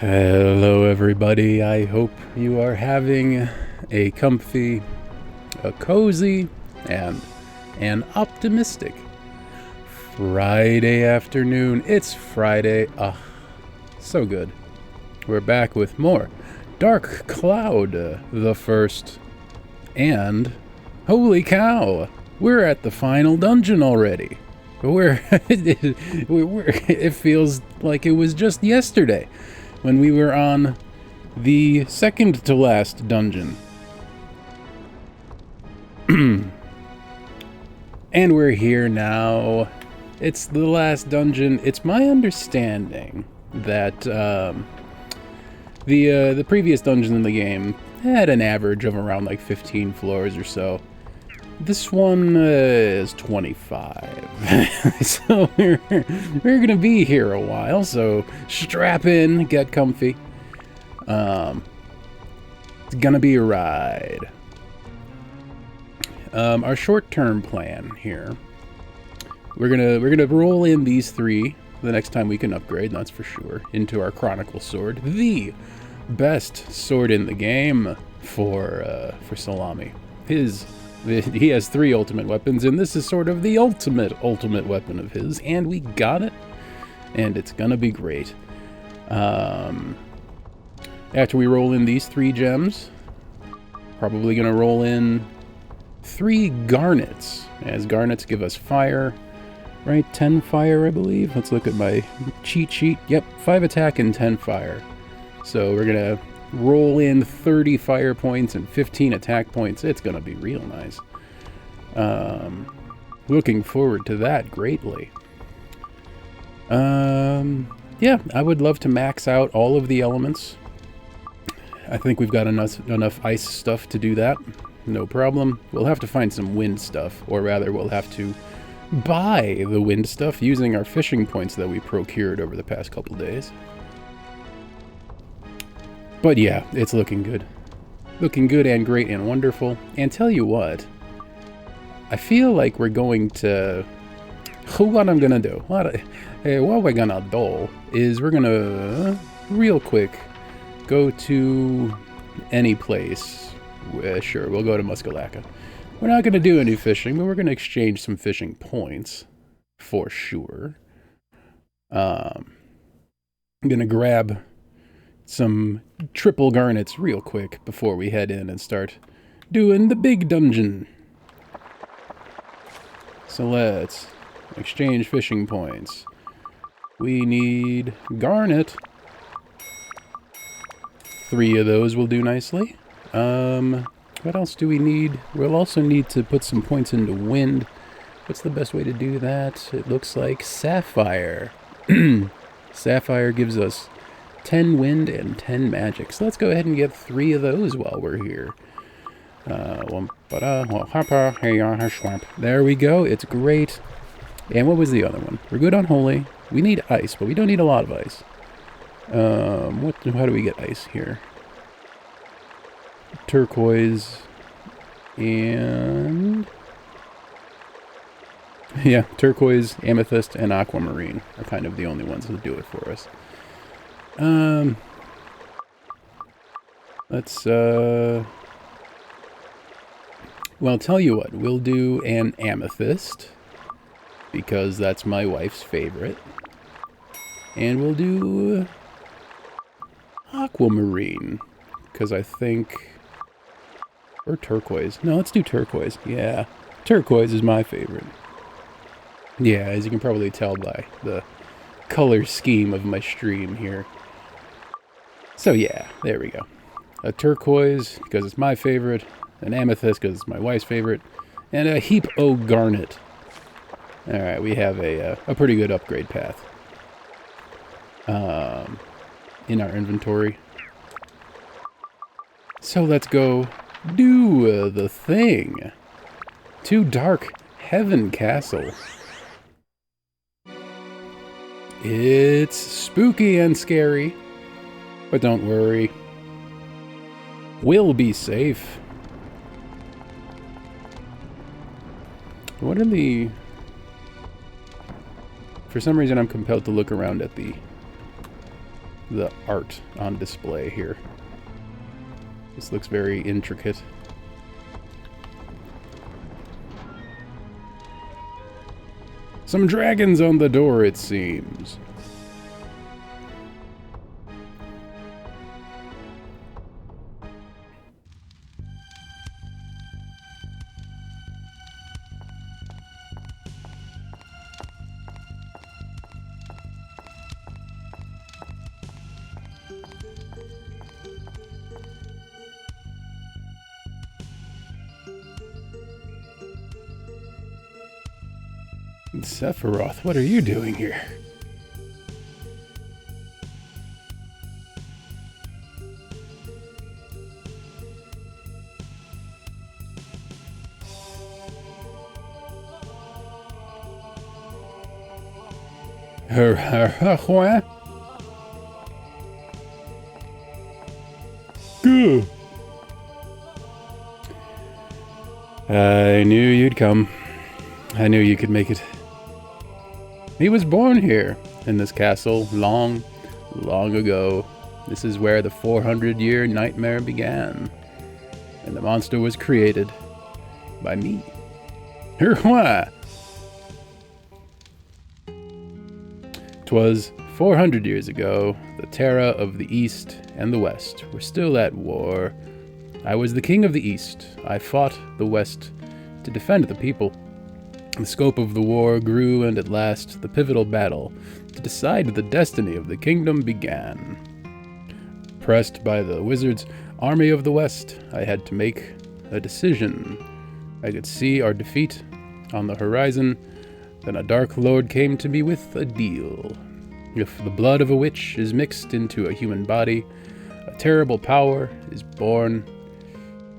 Hello everybody, I hope you are having a comfy, a cozy, and an optimistic Friday afternoon. It's Friday, so good. We're back with more Dark Cloud the First, and holy cow, we're at the final dungeon already. It feels like it was just yesterday when we were on the second to last dungeon. And we're here now. It's the last dungeon. It's my understanding that the previous dungeon in the game had an average of around like 15 floors or so. This one is 25. So we're gonna be here a while, so strap in, get comfy. It's gonna be a ride. Our short-term plan here, we're gonna roll in these three the next time we can upgrade, that's for sure, into our Chronicle sword, the best sword in the game for Salami. He has 3 ultimate weapons, and this is sort of the ultimate weapon of his, and we got it, and it's gonna be great. After we roll in these 3 gems, probably gonna roll in 3 garnets, as garnets give us fire, right? 10 fire, I believe. Let's look at my cheat sheet. Yep, 5 attack and 10 fire. So we're gonna roll in 30 fire points and 15 attack points. It's gonna be real nice. Looking forward to that greatly. Yeah, I would love to max out all of the elements. I think we've got enough ice stuff to do that. No problem. We'll have to find some wind stuff, or rather we'll have to buy the wind stuff using our fishing points that we procured over the past couple days. But yeah, it's looking good. Looking good and great and wonderful. And tell you what, I feel like we're going to... What I'm gonna do, what we're gonna do is we're gonna, real quick, go to any place. Sure, we'll go to Muscalaca. We're not gonna do any fishing, but we're gonna exchange some fishing points, for sure. I'm gonna grab some triple garnets real quick before we head in and start doing the big dungeon. So let's exchange fishing points. We need garnet. 3 of those will do nicely. What else do we need? We'll also need to put some points into wind. What's the best way to do that? It looks like sapphire. Sapphire gives us 10 wind and 10 magic. So let's go ahead and get 3 of those while we're here. There we go. It's great. And what was the other one? We're good on holy. We need ice, but we don't need a lot of ice. How do we get ice here? Turquoise and... yeah, turquoise, amethyst, and aquamarine are kind of the only ones that do it for us. Let's, well, I'll tell you what, we'll do an amethyst, because that's my wife's favorite. And we'll do aquamarine, because I think, or turquoise. No, let's do turquoise. Yeah, turquoise is my favorite. Yeah, as you can probably tell by the color scheme of my stream here. So yeah, there we go. A turquoise, because it's my favorite. An amethyst, because it's my wife's favorite. And a heap o' garnet. Alright, we have a pretty good upgrade path in our inventory. So let's go do the thing. To Dark Heaven Castle. It's spooky and scary, but don't worry. We'll be safe. What are the... For some reason I'm compelled to look around at the the art on display here. This looks very intricate. Some dragons on the door, it seems. Sephiroth, what are you doing here? Good. I knew you'd come. I knew you could make it. He was born here, in this castle, long, long ago. This is where the 400-year nightmare began. And the monster was created by me. Why? 'Twas 400 years ago. The Terra of the East and the West were still at war. I was the king of the East. I fought the West to defend the people. The scope of the war grew, and at last the pivotal battle to decide the destiny of the kingdom began. Pressed by the wizards' army of the West, I had to make a decision. I could see our defeat on the horizon. Then a dark lord came to me with a deal. If the blood of a witch is mixed into a human body, a terrible power is born.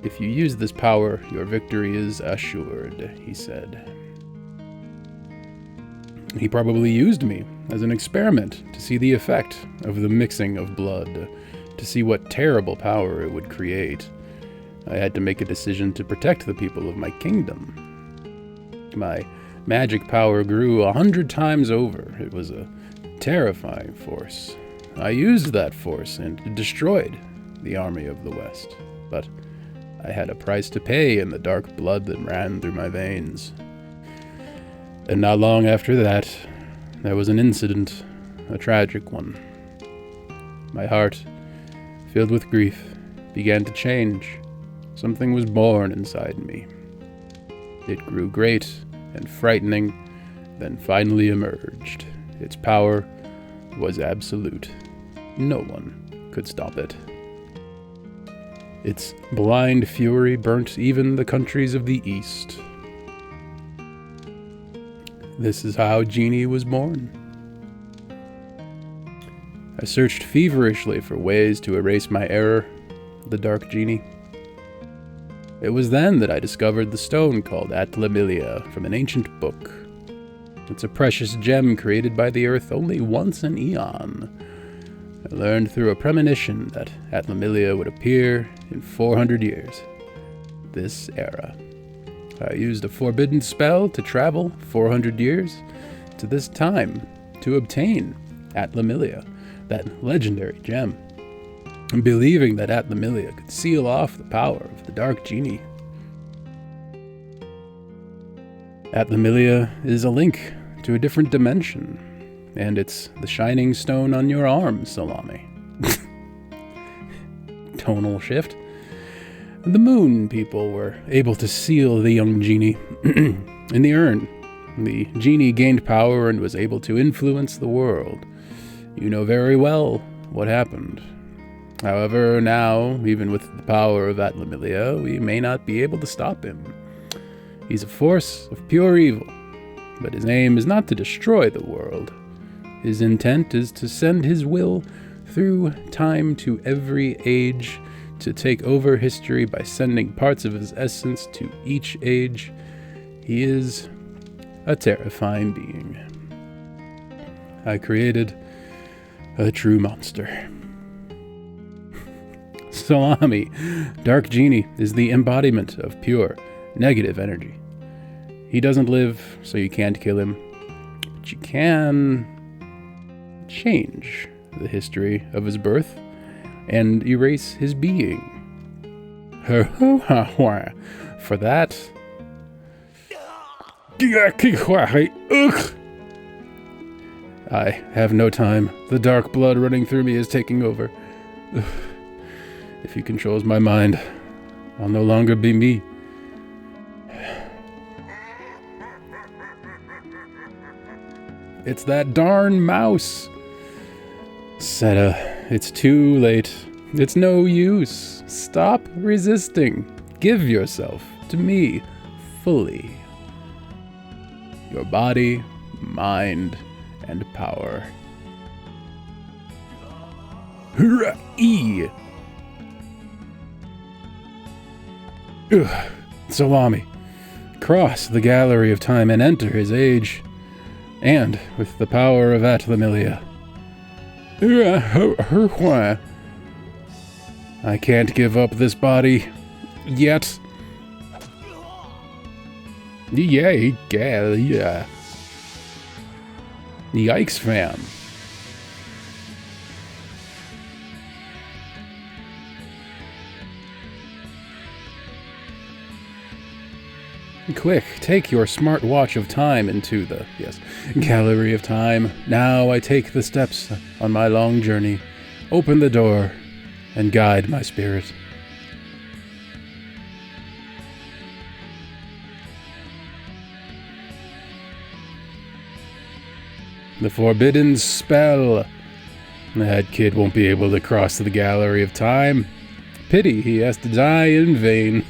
If you use this power, your victory is assured, he said. He probably used me as an experiment to see the effect of the mixing of blood, to see what terrible power it would create. I had to make a decision to protect the people of my kingdom. My magic power grew 100 times over. It was a terrifying force. I used that force and destroyed the army of the West, but I had a price to pay in the dark blood that ran through my veins. And not long after that, there was an incident, a tragic one. My heart, filled with grief, began to change. Something was born inside me. It grew great and frightening, then finally emerged. Its power was absolute. No one could stop it. Its blind fury burnt even the countries of the East. This is how Genie was born. I searched feverishly for ways to erase my error, the Dark Genie. It was then that I discovered the stone called Atlamilia from an ancient book. It's a precious gem created by the earth only once an eon. I learned through a premonition that Atlamilia would appear in 400 years. This era. I used a forbidden spell to travel 400 years to this time to obtain Atlamilia, that legendary gem, believing that Atlamilia could seal off the power of the Dark Genie. Atlamilia is a link to a different dimension, and it's the shining stone on your arm, Salami. Tonal shift. The moon people were able to seal the young genie in the urn. The genie gained power and was able to influence the world. You know very well what happened. However, now, even with the power of Atlamilia, we may not be able to stop him. He's a force of pure evil, but his aim is not to destroy the world. His intent is to send his will through time to every age, to take over history by sending parts of his essence to each age. He is a terrifying being. I created a true monster. Salami, Dark Genie, is the embodiment of pure, negative energy. He doesn't live, so you can't kill him, but you can change the history of his birth and erase his being. For that, I have no time. The dark blood running through me is taking over. If he controls my mind, I'll no longer be me. It's that darn mouse. Seta, it's too late. It's no use. Stop resisting. Give yourself to me fully. Your body, mind, and power. Hurrah-ee! Salami. Cross the gallery of time and enter his age. And with the power of Atlamilia. I can't give up this body yet. Yeah. Yikes, fam. Quick, take your smart watch of time into the, gallery of time. Now I take the steps on my long journey. Open the door and guide my spirit. The forbidden spell. That kid won't be able to cross the gallery of time. Pity he has to die in vain.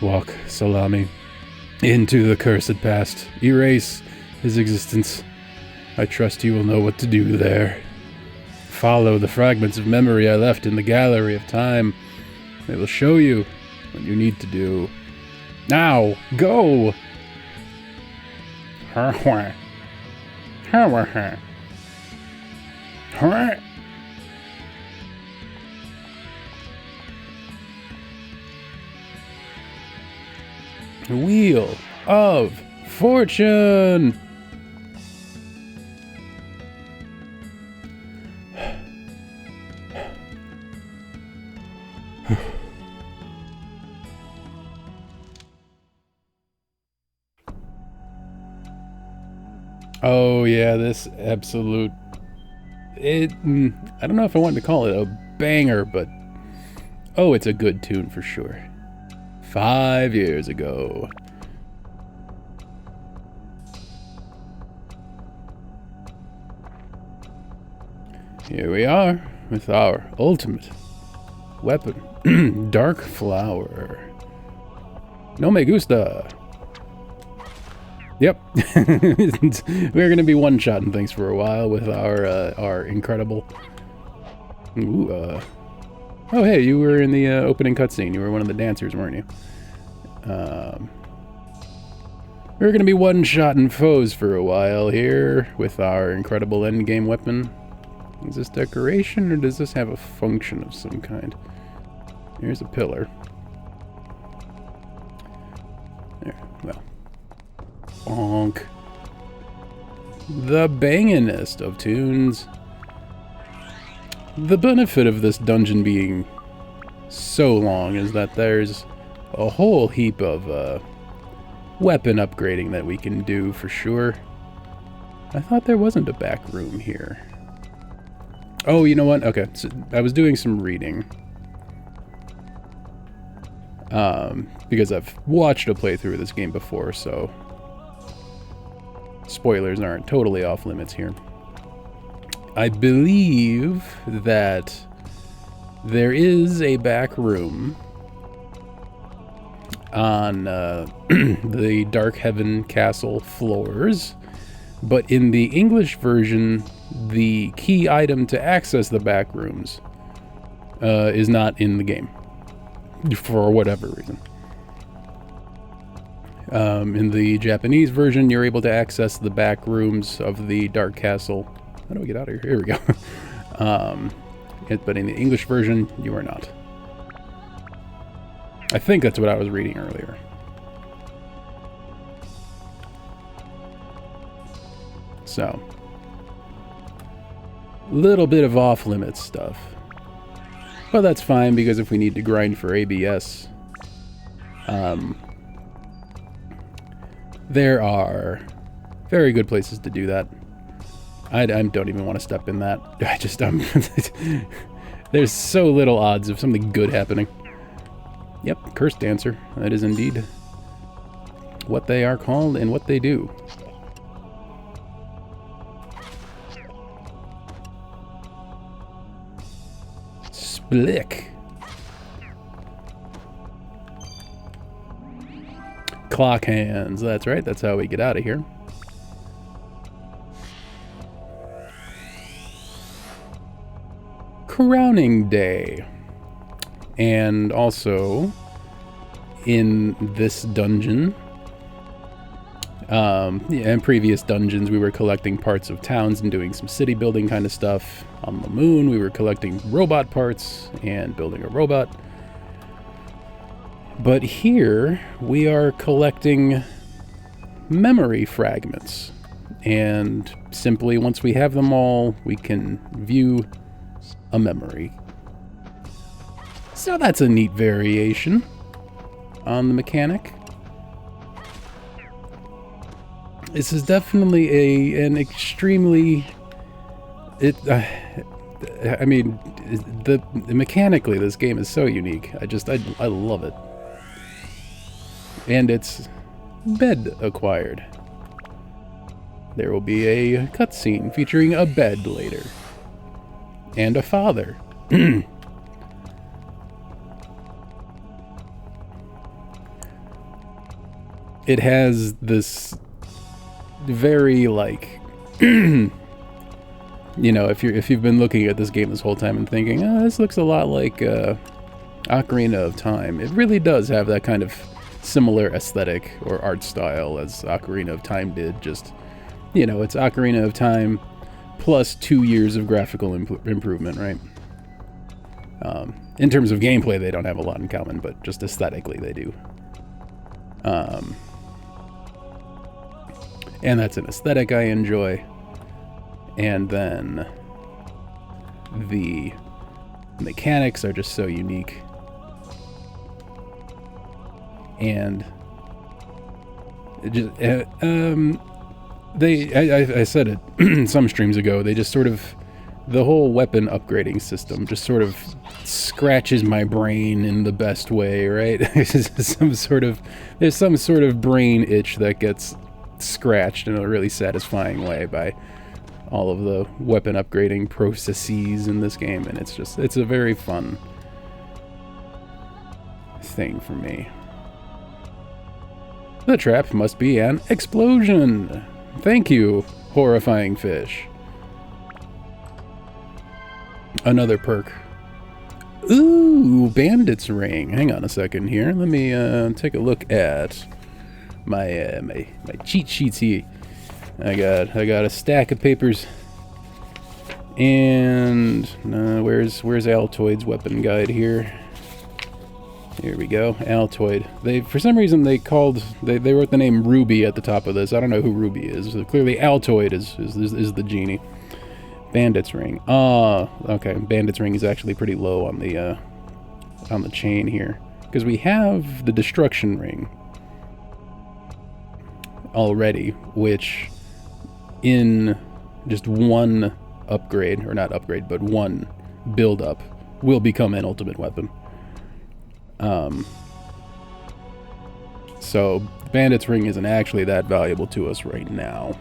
Walk, Salami, into the cursed past. Erase his existence. I trust you will know what to do there. Follow the fragments of memory I left in the gallery of time. They will show you what you need to do. Now, go! Wheel of Fortune! Oh yeah, this absolute... I don't know if I wanted to call it a banger, but... Oh, it's a good tune for sure. 5 years ago. Here we are, with our ultimate weapon. Dark Flower. No me gusta. Yep. We're gonna be one-shotting things for a while with our incredible... Ooh, oh hey, you were in the opening cutscene. You were one of the dancers, weren't you? We're gonna be one-shotting foes for a while here with our incredible endgame weapon. Is this decoration or does this have a function of some kind? Here's a pillar. There, well. Bonk. The banginest of tunes. The benefit of this dungeon being so long is that there's a whole heap of weapon upgrading that we can do for sure. I thought there wasn't a back room here. Oh, you know what? Okay, so I was doing some reading. Because I've watched a playthrough of this game before, so spoilers aren't totally off limits here. I believe that there is a back room on the Dark Heaven Castle floors, but in the English version, the key item to access the back rooms is not in the game, for whatever reason. In the Japanese version, you're able to access the back rooms of the Dark Castle. How do we get out of here? Here we go. But in the English version, you are not. I think that's what I was reading earlier. So, Little bit of off-limits stuff. But that's fine, because if we need to grind for ABS, there are very good places to do that. I don't even want to step in that. I just, there's so little odds of something good happening. Yep, Curse Dancer. That is indeed what they are called and what they do. Splick. Clock hands. That's right. That's how we get out of here. Crowning Day. And also, in this dungeon, in previous dungeons, we were collecting parts of towns and doing some city building kind of stuff. On the moon, we were collecting robot parts and building a robot. But here, we are collecting memory fragments. And simply, once we have them all, we can view a memory. So that's a neat variation on the mechanic. This is definitely an extremely... I mean, mechanically, this game is so unique. I love it. And it's bed acquired. There will be a cutscene featuring a bed later. And a father. It has this very, like, you know, if you've been looking at this game this whole time and thinking, oh, this looks a lot like Ocarina of Time. It really does have that kind of similar aesthetic or art style as Ocarina of Time did. Just, you know, it's Ocarina of Time plus 2 years of graphical improvement, right? In terms of gameplay, they don't have a lot in common, but just aesthetically, they do. And that's an aesthetic I enjoy. And then the mechanics are just so unique. And it just, I said it some streams ago, they just sort of, the whole weapon upgrading system just sort of scratches my brain in the best way, right? There's some sort of brain itch that gets scratched in a really satisfying way by all of the weapon upgrading processes in this game, and it's a very fun thing for me. The trap must be an explosion. Thank you, horrifying fish. Another perk. Ooh, Bandit's Ring. Hang on a second here. Let me take a look at my my cheat sheets here. I got a stack of papers. And where's Altoid's weapon guide here? Here we go, Altoid. For some reason they wrote the name Ruby at the top of this. I don't know who Ruby is. So clearly Altoid is the genie. Bandit's Ring. Okay. Bandit's Ring is actually pretty low on the chain here, because we have the Destruction Ring already, which in just one upgrade, or not upgrade, but one build up, will become an ultimate weapon. So Bandit's Ring isn't actually that valuable to us right now.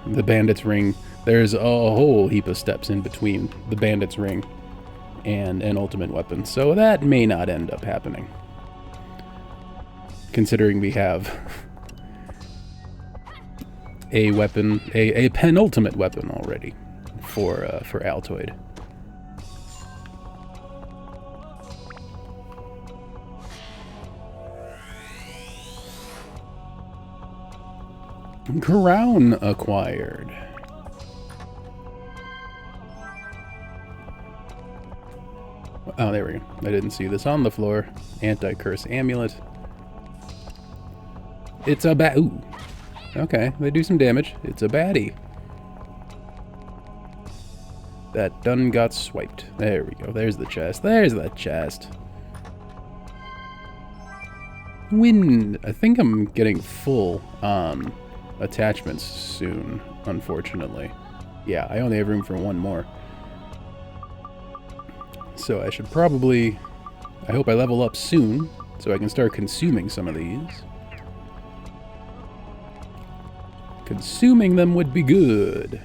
The Bandit's Ring, there's a whole heap of steps in between the Bandit's Ring and an ultimate weapon, so that may not end up happening, considering we have a weapon, a penultimate weapon already for Altoid. Crown acquired. Oh, there we go. I didn't see this on the floor. Anti-curse amulet. It's a ooh. Okay, they do some damage. It's a baddie. That done got swiped. There we go. There's the chest. There's that chest. Wind. I think I'm getting full on attachments soon, unfortunately. Yeah, I only have room for one more. So I should probably... I hope I level up soon, so I can start consuming some of these. Consuming them would be good.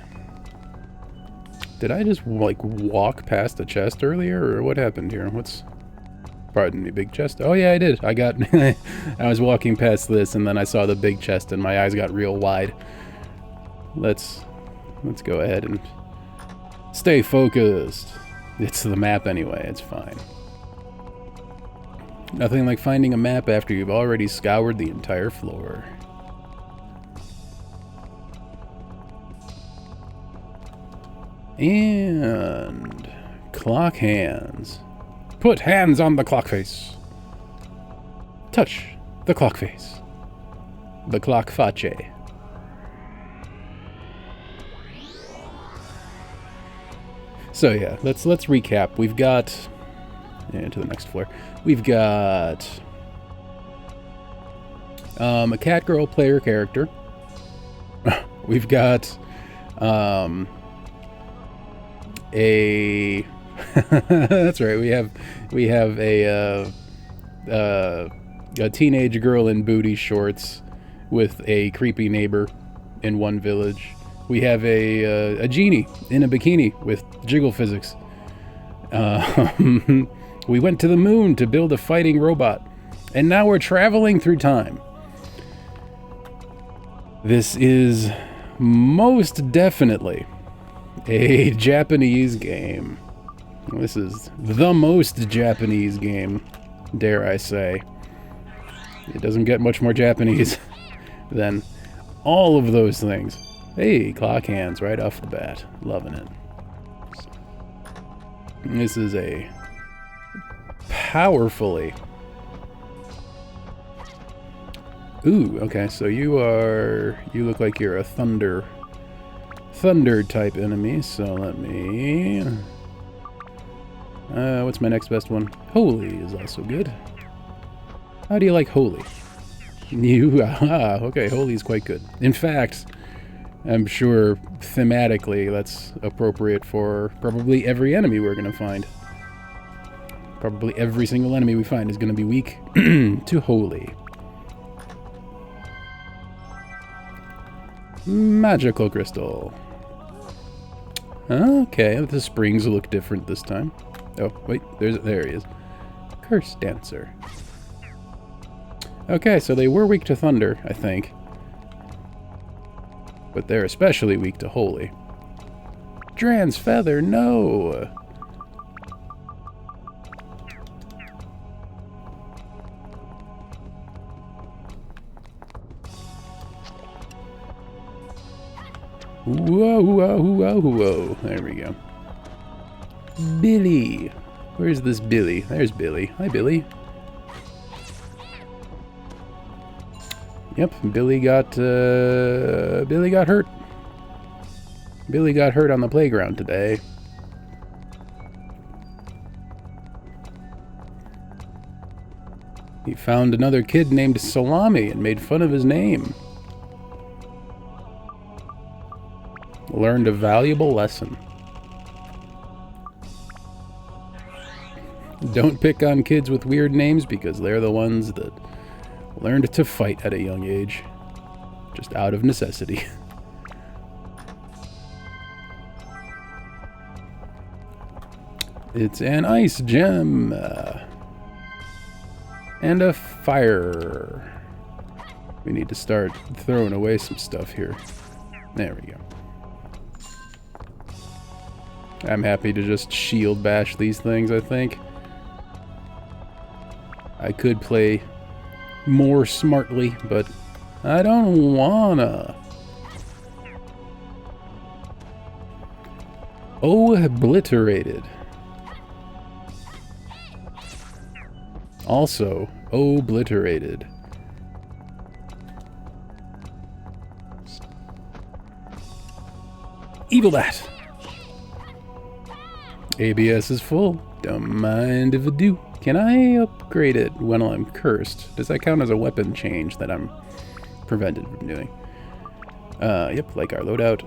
Did I just, like, walk past a chest earlier, or what happened here? What's... Pardon me, big chest? Oh yeah, I did. I got... I was walking past this, and then I saw the big chest, and my eyes got real wide. Let's go ahead and stay focused. It's the map anyway, it's fine. Nothing like finding a map after you've already scoured the entire floor. And... clock hands. Put hands on the clock face. Touch the clock face. The clock face. So yeah, let's recap. We've got... to the next floor. We've got... a catgirl player character. We've got... a... That's right, we have a teenage girl in booty shorts with a creepy neighbor in one village. We have a genie in a bikini with jiggle physics. We went to the moon to build a fighting robot, and now we're traveling through time. This is most definitely a Japanese game. This is the most Japanese game, dare I say. It doesn't get much more Japanese than all of those things. Hey, clock hands right off the bat. Loving it. This is a powerfully... Ooh, okay, so you look like you're a thunder type enemy, so let me... what's my next best one? Holy is also good. How do you like Holy? Okay, Holy is quite good. In fact, I'm sure thematically that's appropriate for probably every enemy we're going to find. Probably every single enemy we find is going to be weak to Holy. Magical crystal. Okay, the springs look different this time. Oh, wait, there he is. Curse Dancer. Okay, so they were weak to thunder, I think. But they're especially weak to Holy. Dran's Feather, no! Whoa, whoa, whoa, whoa. There we go. Billy. Where's this Billy? There's Billy. Hi, Billy. Yep, Billy got hurt. Billy got hurt on the playground today. He found another kid named Salami and made fun of his name. Learned a valuable lesson. Don't pick on kids with weird names because they're the ones that learned to fight at a young age. Just out of necessity. It's an ice gem. And a fire. We need to start throwing away some stuff here. There we go. I'm happy to just shield bash these things, I think. I could play more smartly, but I don't wanna. Obliterated. Also, obliterated. Evil that. ABS is full. Don't mind if I do. Can I upgrade it when I'm cursed? Does that count as a weapon change that I'm prevented from doing? Yep, like our loadout.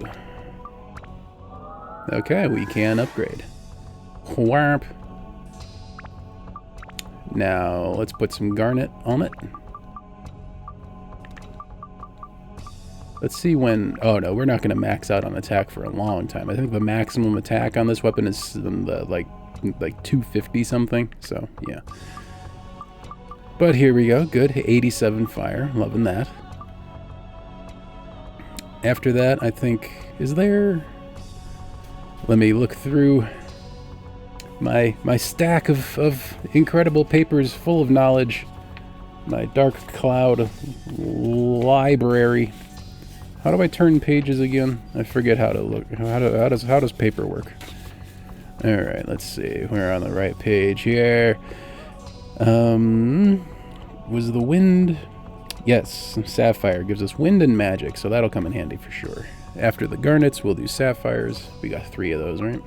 Okay, we can upgrade. Wharp. Now, let's put some garnet on it. Let's see when... Oh, no, we're not going to max out on attack for a long time. I think the maximum attack on this weapon is like 250 something. So, yeah. But here we go. Good. 87 fire. Loving that. After that, I think... Is there... Let me look through my stack of incredible papers full of knowledge. My dark cloud library. How do I turn pages again? I forget how to look. How does paper work? All right, let's see. We're on the right page here. Was the wind? Yes, sapphire gives us wind and magic, so that'll come in handy for sure. After the garnets, we'll do sapphires. We got 3 of those, right?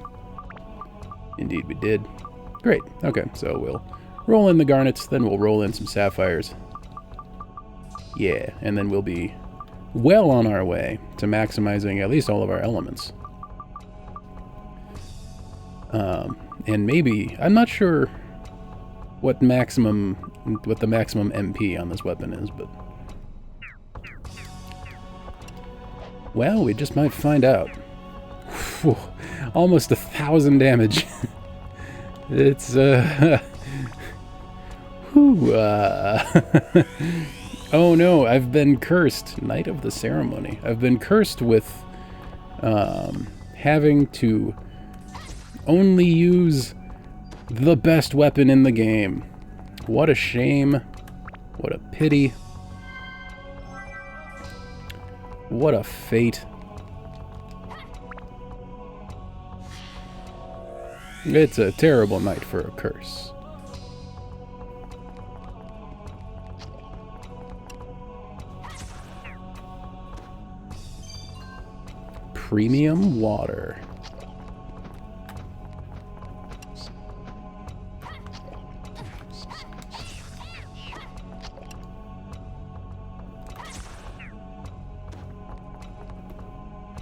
Indeed, we did. Great. Okay, so we'll roll in the garnets, then we'll roll in some sapphires. Yeah, and then we'll be well on our way to maximizing at least all of our elements. And maybe, I'm not sure what the maximum MP on this weapon is, but... Well, we just might find out. Whew, almost 1,000 damage. It's, whew, oh no, I've been cursed. Night of the Ceremony. I've been cursed with having to only use the best weapon in the game. What a shame. What a pity. What a fate. It's a terrible night for a curse. Premium water.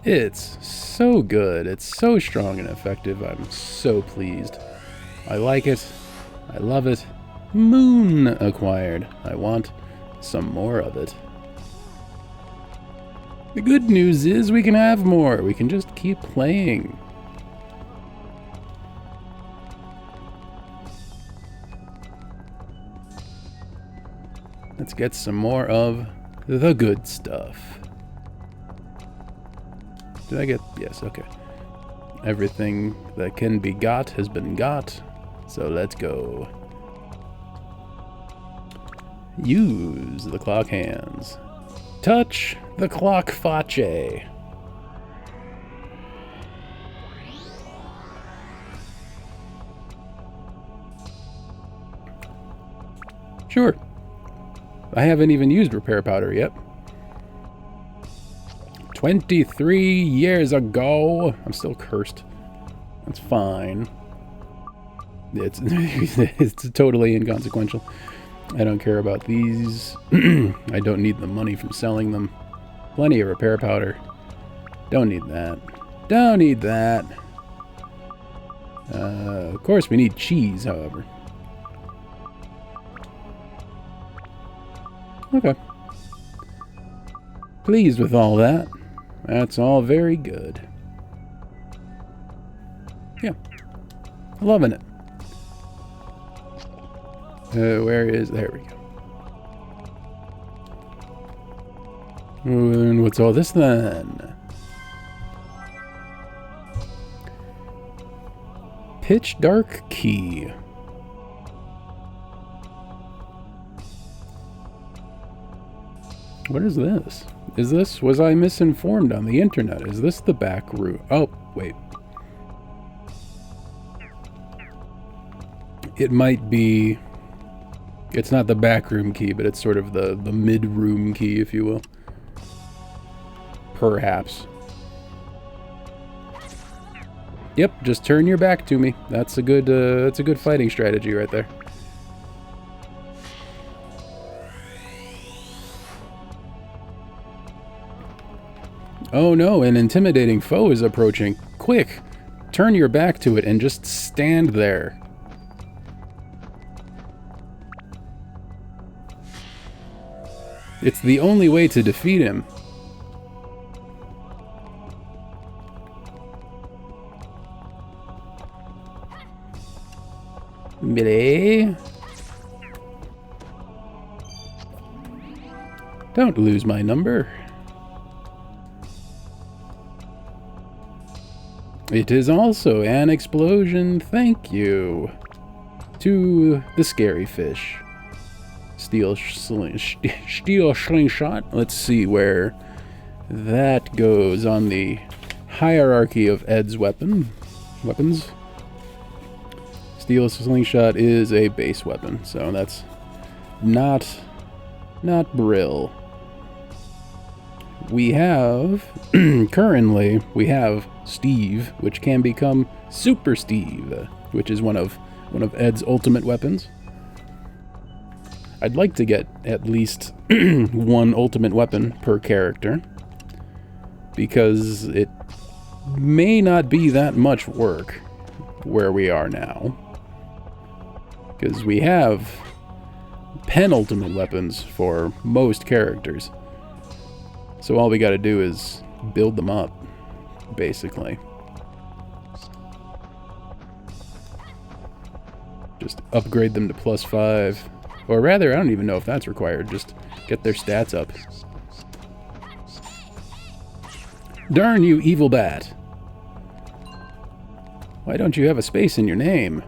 It's so good. It's so strong and effective. I'm so pleased. I like it. I love it. Moon acquired. I want some more of it. The good news is we can have more. We can just keep playing. Let's get some more of the good stuff. Did I get... Yes, okay. Everything that can be got has been got. So let's go. Use the clock hands. Touch the clock face. Sure. I haven't even used repair powder yet. 23 years ago. I'm still cursed. That's fine. It's totally inconsequential. I don't care about these. I don't need the money from selling them. Plenty of repair powder. Don't need that. Don't need that. Of course, we need cheese, however. Okay. Pleased with all that. That's all very good. Yeah. Loving it. Where is... There we go. And what's all this then? Pitch dark key. What is this? Is this... Was I misinformed on the internet? Is this the back room? Oh, wait. It might be... It's not the back room key, but it's sort of the mid-room key, if you will. Perhaps. Yep, just turn your back to me. That's a good fighting strategy right there. Oh no, an intimidating foe is approaching. Quick, turn your back to it and just stand there. It's the only way to defeat him. Melee. Don't lose my number. It is also an explosion, thank you. To the scary fish. Steel slingshot. Let's see where that goes on the hierarchy of Ed's weapons. Steel slingshot is a base weapon, so that's not Brill. We have currently we have Steve, which can become Super Steve, which is one of Ed's ultimate weapons. I'd like to get at least one ultimate weapon per character, because it may not be that much work where we are now, because we have penultimate weapons for most characters. So all we gotta do is build them up, basically. Just upgrade them to +5. Or rather, I don't even know if that's required. Just get their stats up. Darn you, evil bat. Why don't you have a space in your name?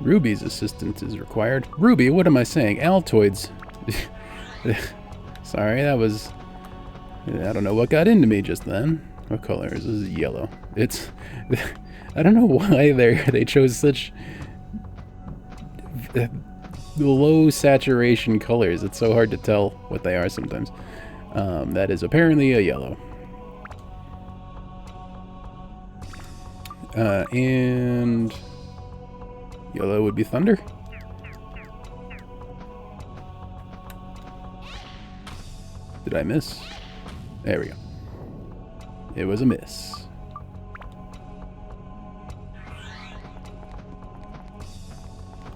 Ruby's assistance is required. Ruby, what am I saying? Altoids. Sorry, that was... I don't know what got into me just then. What color is this? This is yellow. It's... I don't know why they chose such low saturation colors. It's so hard to tell what they are sometimes. That is apparently a yellow. And... yellow would be thunder. Did I miss? There we go. It was a miss.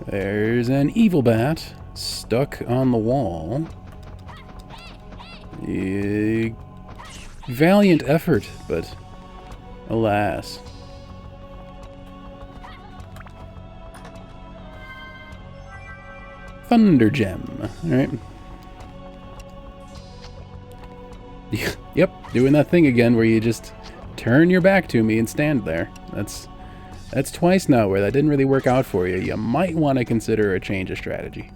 There's an evil bat stuck on the wall. A valiant effort, but alas. Thunder gem. Alright. Yep, doing that thing again where you just turn your back to me and stand there. That's twice now where that didn't really work out for you. You might want to consider a change of strategy.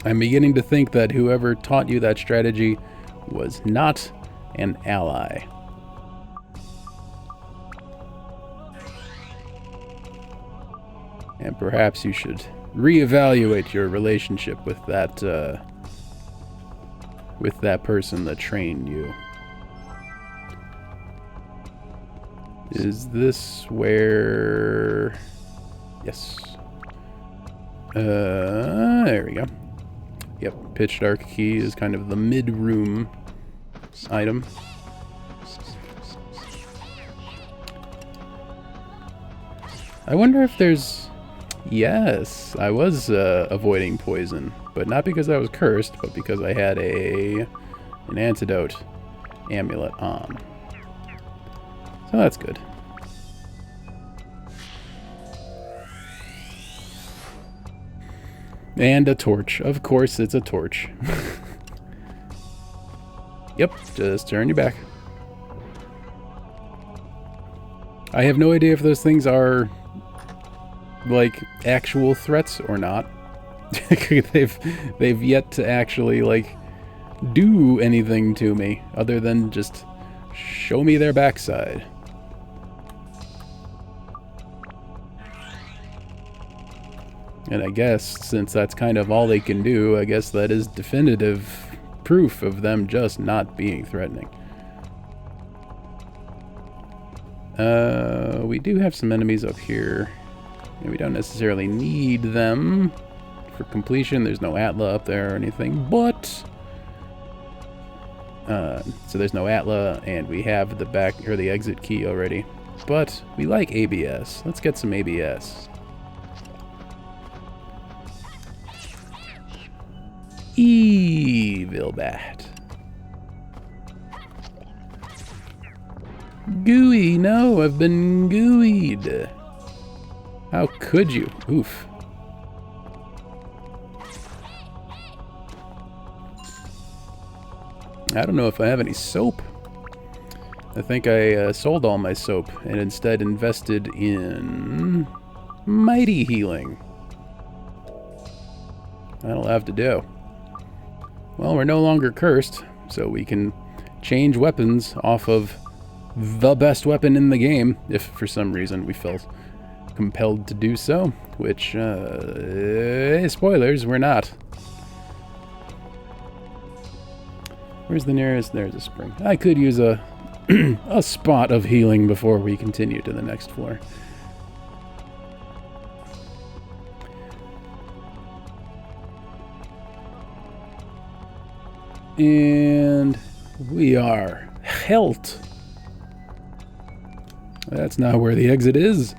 I'm beginning to think that whoever taught you that strategy was not an ally. And perhaps you should reevaluate your relationship with that person that trained you. Is this where... Yes. There we go. Yep, pitch dark key is kind of the mid-room item. I wonder if there's... Yes, I was avoiding poison, but not because I was cursed, but because I had an antidote amulet on. So that's good. And a torch. Of course it's a torch. Yep, just turn your back. I have no idea if those things are like actual threats or not. they've yet to actually like do anything to me other than just show me their backside. And I guess, since that's kind of all they can do, I guess that is definitive proof of them just not being threatening. We do have some enemies up here. And we don't necessarily need them for completion. There's no Atla up there or anything, but... so there's no Atla, and we have the back, or the exit key already. But we like ABS. Let's get some ABS. Evil bat. Gooey, no, I've been gooeyed. How could you? Oof. I don't know if I have any soap. I think I sold all my soap and instead invested in mighty healing. That'll have to do. Well, we're no longer cursed, so we can change weapons off of the best weapon in the game, if for some reason we felt compelled to do so, which, spoilers, we're not. Where's the nearest? There's a spring. I could use a a spot of healing before we continue to the next floor. And we are helt. That's not where the exit is.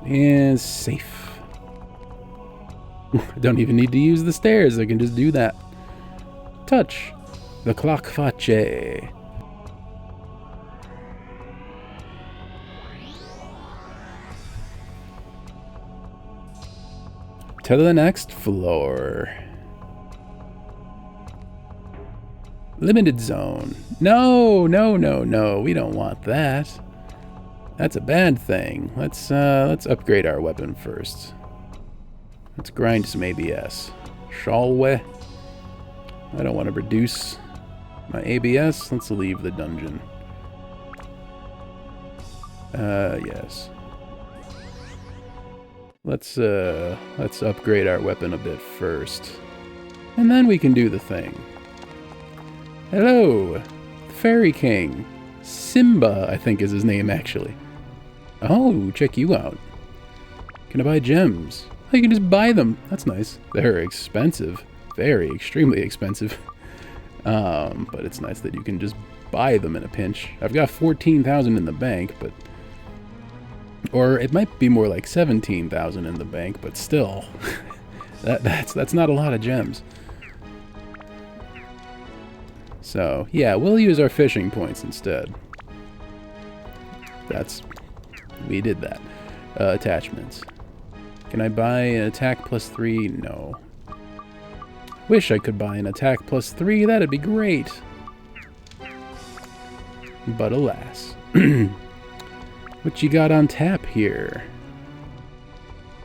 And safe. I don't even need to use the stairs. I can just do that. Touch the clock face. To the next floor. Limited zone. No, no, no, no. We don't want that. That's a bad thing. Let's upgrade our weapon first. Let's grind some ABS. Shall we? I don't want to reduce my ABS. Let's leave the dungeon. Yes. Let's upgrade our weapon a bit first. And then we can do the thing. Hello, Fairy King. Simba, I think is his name, actually. Oh, check you out. Can I buy gems? Oh, you can just buy them. That's nice. They're expensive. Very, extremely expensive. But it's nice that you can just buy them in a pinch. I've got 14,000 in the bank, but... Or it might be more like 17,000 in the bank, but still. That's not a lot of gems. So, yeah, we'll use our fishing points instead. We did that. Attachments. Can I buy an attack plus 3? No. Wish I could buy an attack plus 3, that'd be great. But alas. What you got on tap here?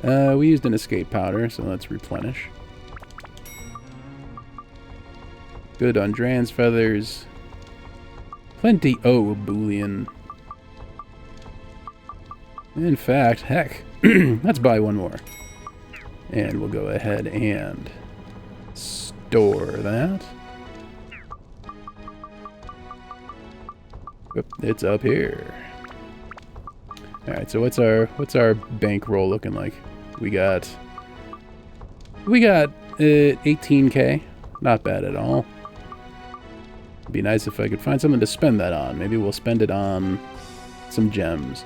We used an escape powder, so let's replenish. Good on Dran's feathers. Plenty. Oh, Boolean. In fact, heck, let's buy one more. And we'll go ahead and store that. Oop, it's up here. All right, so what's our bankroll looking like? We got 18K. Not bad at all. It'd be nice if I could find something to spend that on. Maybe we'll spend it on some gems.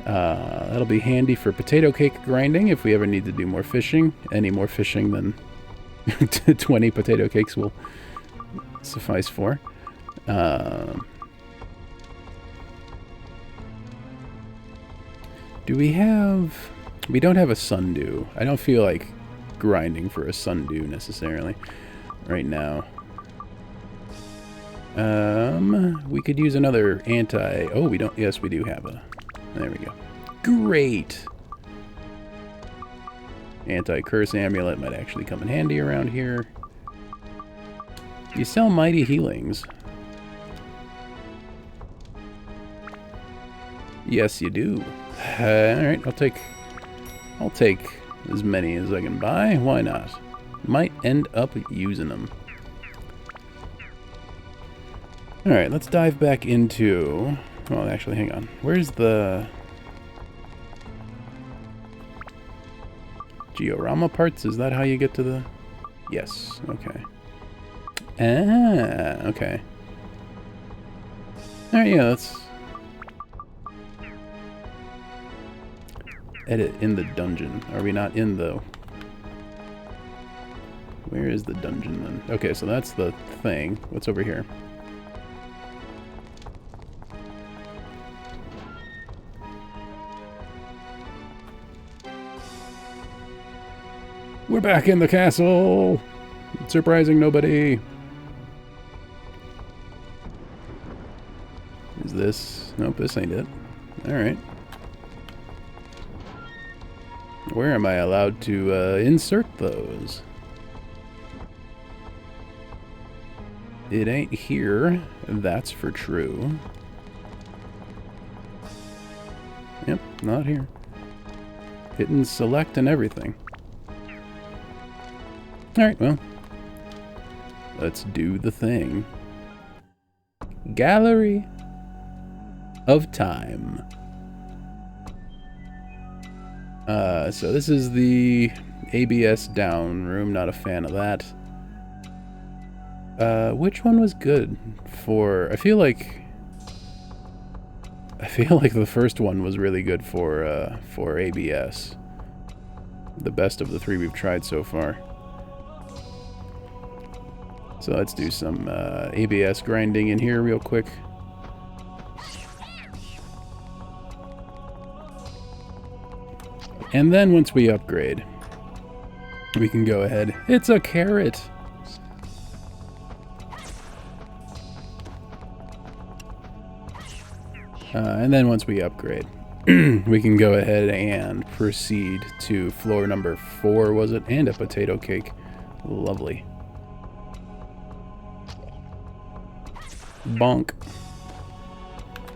That'll be handy for potato cake grinding if we ever need to do more fishing. Any more fishing than 20 potato cakes will suffice for. Do we have... We don't have a sundew. I don't feel like grinding for a sundew necessarily right now. We could use another anti... Oh, we don't... Yes, we do have a... There we go. Great! Anti-curse amulet might actually come in handy around here. You sell mighty healings. Yes, you do. Alright, I'll take as many as I can buy. Why not? Might end up using them. Alright, let's dive back into... Well, actually, hang on. Where's the... Diorama parts? Is that how you get to the... Yes, okay. Ah, okay. Alright, yeah, let's... Edit in the dungeon. Are we not in the... Where is the dungeon then? Okay, so that's the thing. What's over here? We're back in the castle! Surprising nobody! Is this... Nope, this ain't it. Alright. Where am I allowed to insert those? It ain't here, that's for true. Yep, not here. Hitting select and everything. Alright, well. Let's do the thing. Gallery of Time. So this is the ABS down room. Not a fan of that. Which one was good for... I feel like the first one was really good for ABS. The best of the three we've tried so far. So let's do some ABS grinding in here real quick. And then once we upgrade, we can go ahead. It's a carrot! And then once we upgrade, we can go ahead and proceed to floor number 4, was it? And a potato cake. Lovely. Bonk.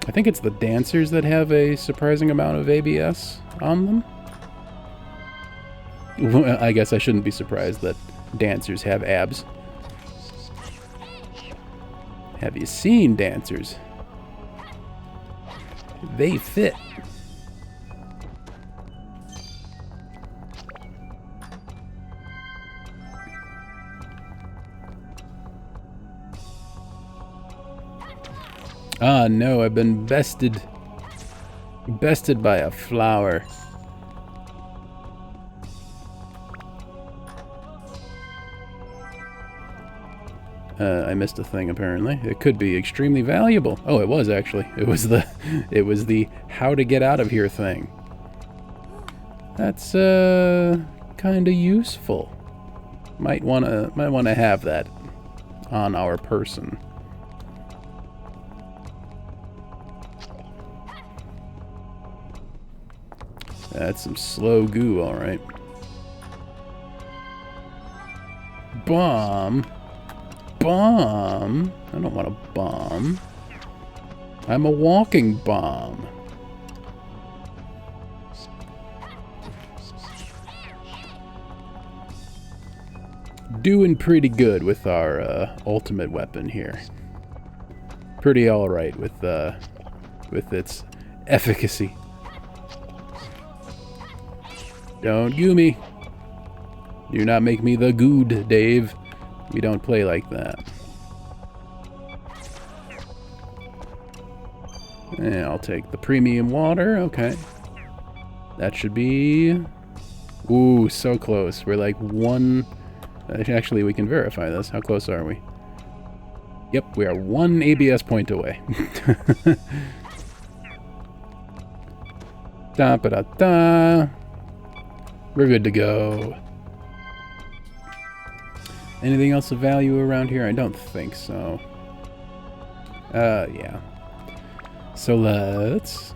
I think it's the dancers that have a surprising amount of ABS on them. Well, I guess I shouldn't be surprised that dancers have abs. Have you seen dancers? They fit. Ah, no, I've been bested. Bested by a flower. I missed a thing apparently. It could be extremely valuable. Oh, it was actually. It was the how to get out of here thing. That's kind of useful. Might wanna have that on our person. That's some slow goo, all right. Bomb. Bomb? I don't want a bomb. I'm a walking bomb. Doing pretty good with our ultimate weapon here. Pretty alright with its efficacy. Don't goo me. Do not make me the good, Dave. We don't play like that. Yeah, I'll take the premium water. Okay. That should be... Ooh, so close. We're like one... Actually, we can verify this. How close are we? Yep, we are 1 ABS point away. Da-ba-da-da. We're good to go. Anything else of value around here? I don't think so. Yeah. So let's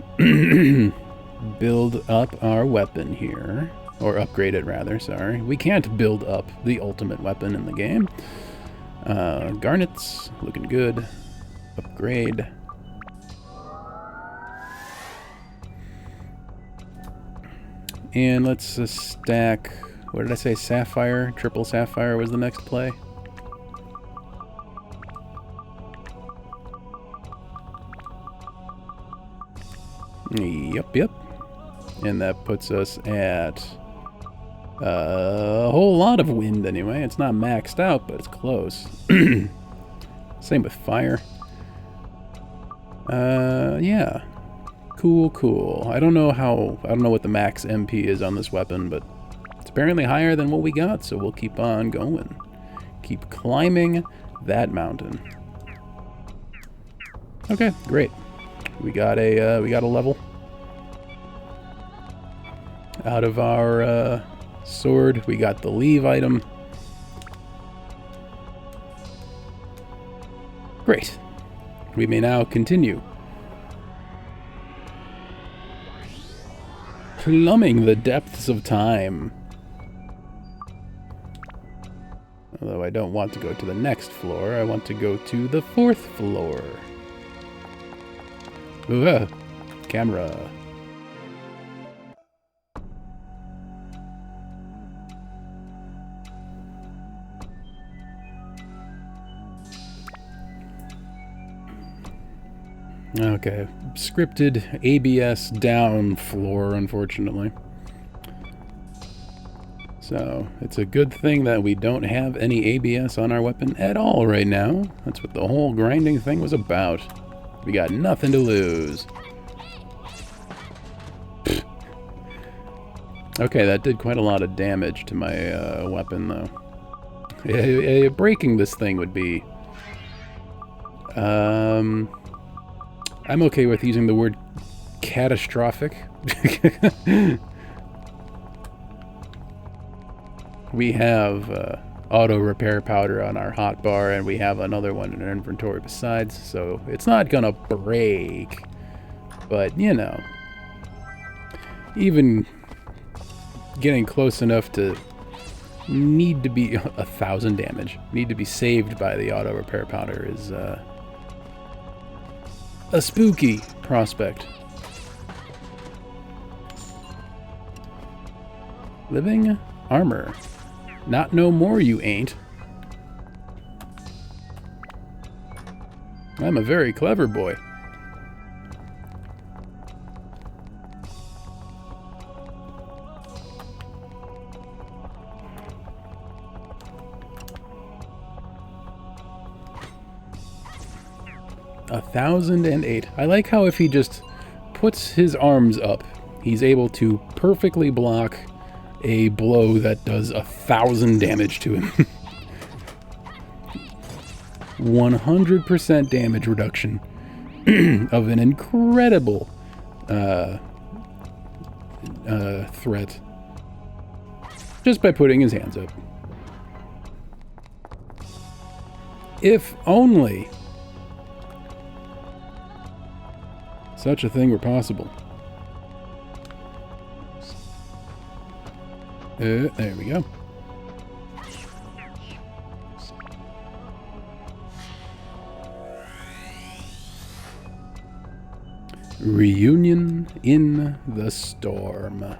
build up our weapon here. Or upgrade it, rather, sorry. We can't build up the ultimate weapon in the game. Garnets, looking good. Upgrade. And let's stack... What did I say? Sapphire? Triple Sapphire was the next play. Yep. And that puts us at a whole lot of wind anyway. It's not maxed out, but it's close. Same with fire. Yeah. Cool. I don't know what the max MP is on this weapon, but it's apparently higher than what we got, so we'll keep on going. Keep climbing that mountain. Okay, great. We got a level out of our sword. We got the leave item. Great. We may now continue. Plumbing the depths of time. Although I don't want to go to the next floor, I want to go to the 4th floor. Ooh, camera. Okay, scripted ABS down floor, unfortunately. So, it's a good thing that we don't have any ABS on our weapon at all right now. That's what the whole grinding thing was about. We got nothing to lose. Okay, that did quite a lot of damage to my weapon, though. Breaking this thing would be... I'm okay with using the word catastrophic. We have auto repair powder on our hotbar, and we have another one in our inventory besides, so it's not gonna break. But, you know, even getting close enough to need to be 1,000 damage, need to be saved by the auto repair powder is a spooky prospect. Living armor. Not no more, you ain't. I'm a very clever boy. A 1,008. I like how if he just puts his arms up, he's able to perfectly block a blow that does 1,000 damage to him. 100% damage reduction of an incredible threat just by putting his hands up. If only such a thing were possible. There we go. Reunion in the storm.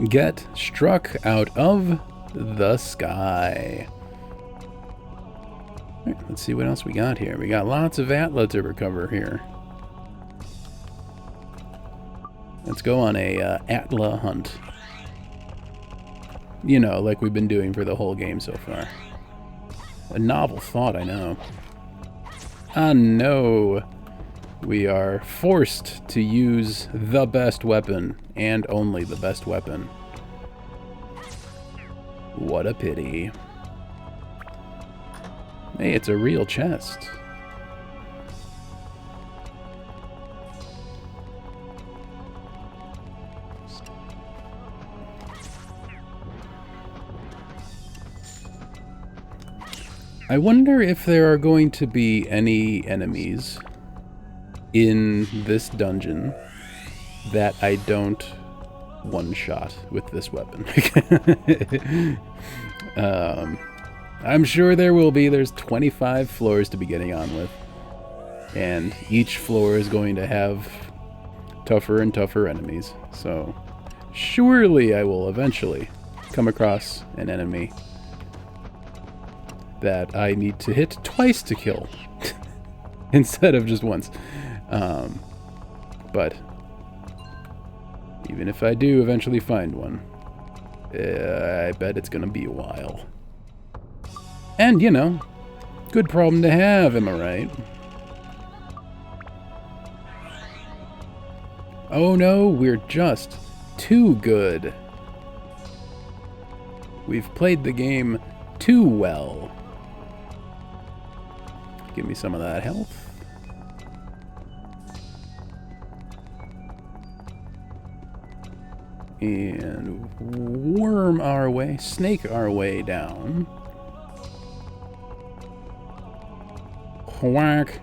Get struck out of the sky. Right, let's see what else we got here. We got lots of Atla to recover here. Let's go on a Atla hunt. You know, like we've been doing for the whole game so far. A novel thought, I know. Ah, no. We are forced to use the best weapon, and only the best weapon. What a pity. Hey, it's a real chest. I wonder if there are going to be any enemies in this dungeon that I don't one-shot with this weapon. I'm sure there will be. There's 25 floors to be getting on with. And each floor is going to have tougher and tougher enemies. So surely I will eventually come across an enemy that I need to hit twice to kill instead of just once. But even if I do eventually find one, I bet it's gonna be a while. And, you know, good problem to have, am I right? Oh no, we're just too good. We've played the game too well. Give me some of that health. And worm our way, snake our way down. Whack.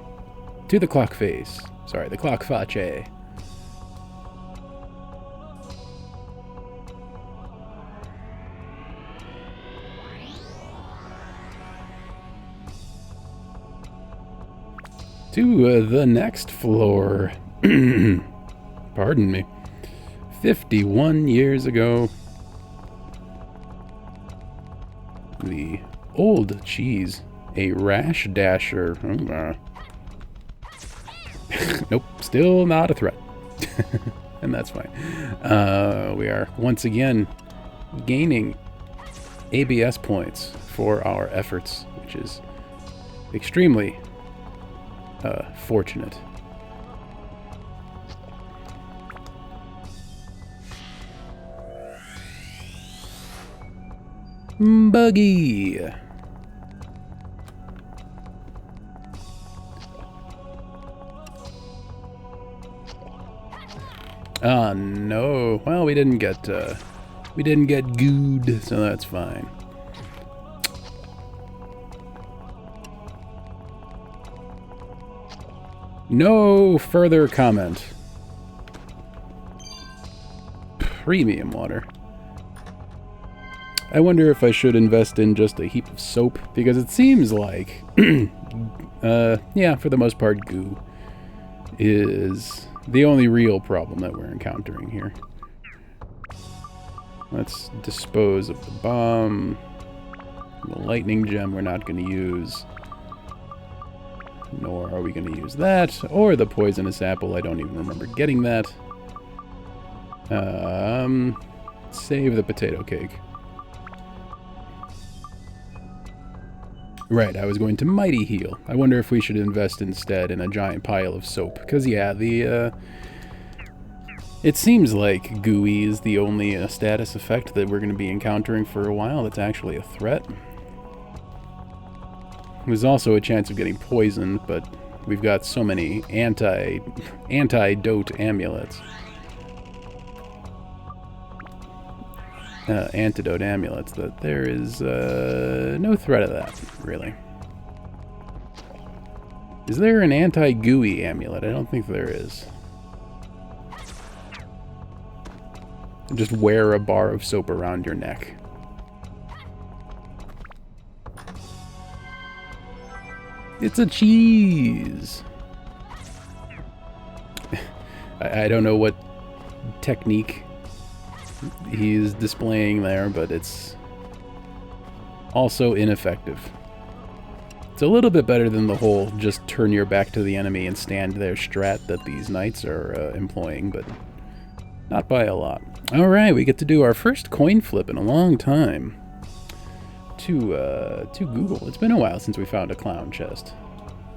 To the clock face. Sorry, the clock face. To the next floor. Pardon me. 51 years ago, the old cheese, a rash dasher. Nope, still not a threat. And that's fine. We are once again gaining ABS points for our efforts, which is extremely fortunate. Buggy. Oh no. Well, we didn't get gooed, so that's fine. No further comment. Premium water. I wonder if I should invest in just a heap of soap, because it seems like, yeah, for the most part, goo is the only real problem that we're encountering here. Let's dispose of the bomb. The lightning gem we're not going to use. Nor are we going to use that, or the poisonous apple. I don't even remember getting that. Save the potato cake. Right, I was going to mighty heal. I wonder if we should invest instead in a giant pile of soap. Because, yeah, it seems like gooey is the only status effect that we're going to be encountering for a while that's actually a threat. There's also a chance of getting poisoned, but we've got so many antidote amulets. Antidote amulets that there is no threat of that, really. Is there an anti-gooey amulet? I don't think there is. Just wear a bar of soap around your neck. It's a cheese! I don't know what technique he's displaying there, but it's also ineffective. It's a little bit better than the whole just turn your back to the enemy and stand there strat that these knights are employing, but not by a lot. Alright, we get to do our first coin flip in a long time. To Google. It's been a while since we found a clown chest.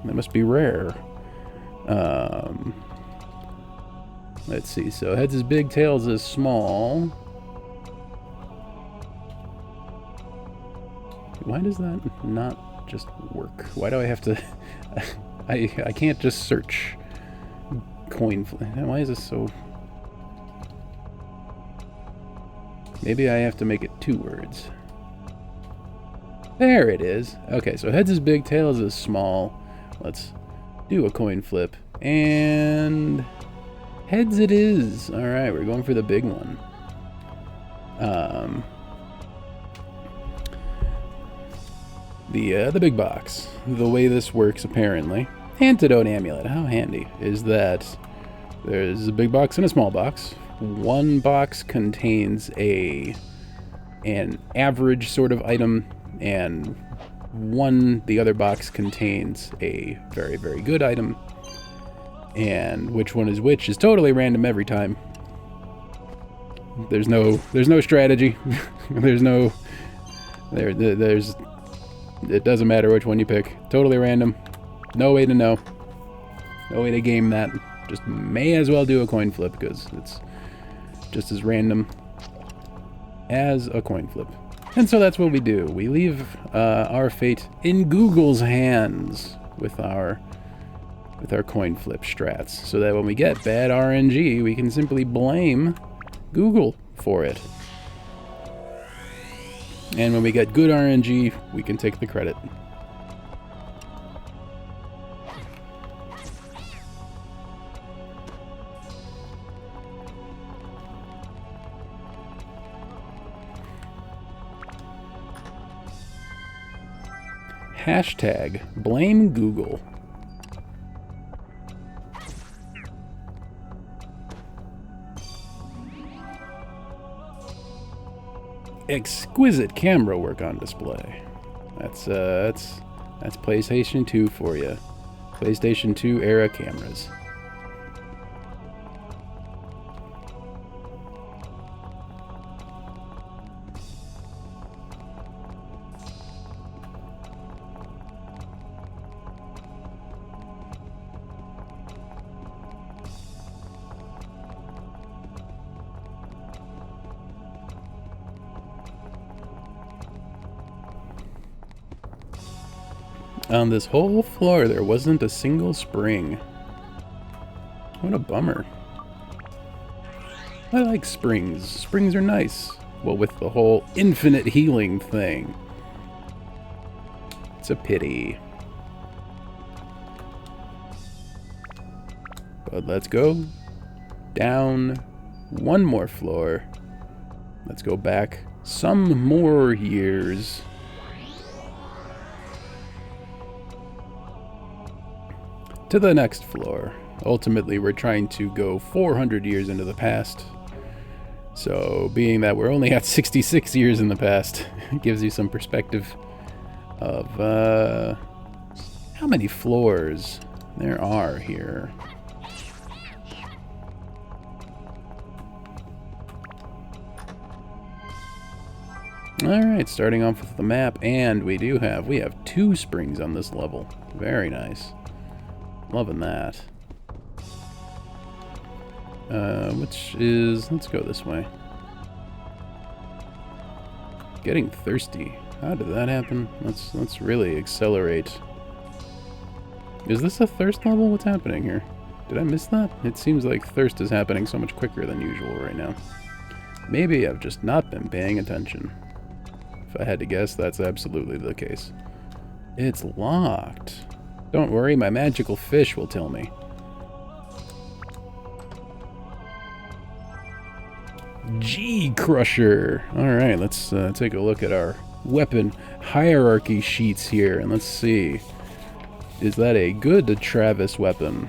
That must be rare. Let's see, so heads is big, tails is small. Why does that not just work? Why do I have to... I can't just search coin flip. Why is this so... Maybe I have to make it 2 words. There it is. Okay, so heads is big, tails is small. Let's do a coin flip. And heads it is. All right, we're going for the big one. The big box. The way this works, apparently. Antidote amulet. How handy is that? There's a big box and a small box. One box contains an average sort of item, and the other box contains a very, very good item. And which one is which is totally random every time. There's no strategy. It doesn't matter which one you pick. Totally random. No way to know. No way to game that. Just may as well do a coin flip because it's just as random as a coin flip. And so that's what we do. We leave our fate in Google's hands with our coin flip strats, so that when we get bad RNG, we can simply blame Google for it. And when we get good RNG, we can take the credit. Hashtag blame Google. Exquisite camera work on display. That's PlayStation 2 for you. PlayStation 2 era cameras. On this whole floor, there wasn't a single spring. What a bummer. I like springs. Springs are nice. Well, with the whole infinite healing thing. It's a pity. But let's go down one more floor. Let's go back some more years. To the next floor. Ultimately, we're trying to go 400 years into the past. So, being that we're only at 66 years in the past, it gives you some perspective of how many floors there are here. Alright, starting off with the map, and we have 2 springs on this level. Very nice. Loving that. Let's go this way. Getting thirsty. How did that happen? Let's really accelerate. Is this a thirst level? What's happening here? Did I miss that? It seems like thirst is happening so much quicker than usual right now. Maybe I've just not been paying attention. If I had to guess, that's absolutely the case. It's locked. Don't worry, my magical fish will tell me. G-Crusher. Alright, let's take a look at our weapon hierarchy sheets here, and let's see. Is that a good Travis weapon?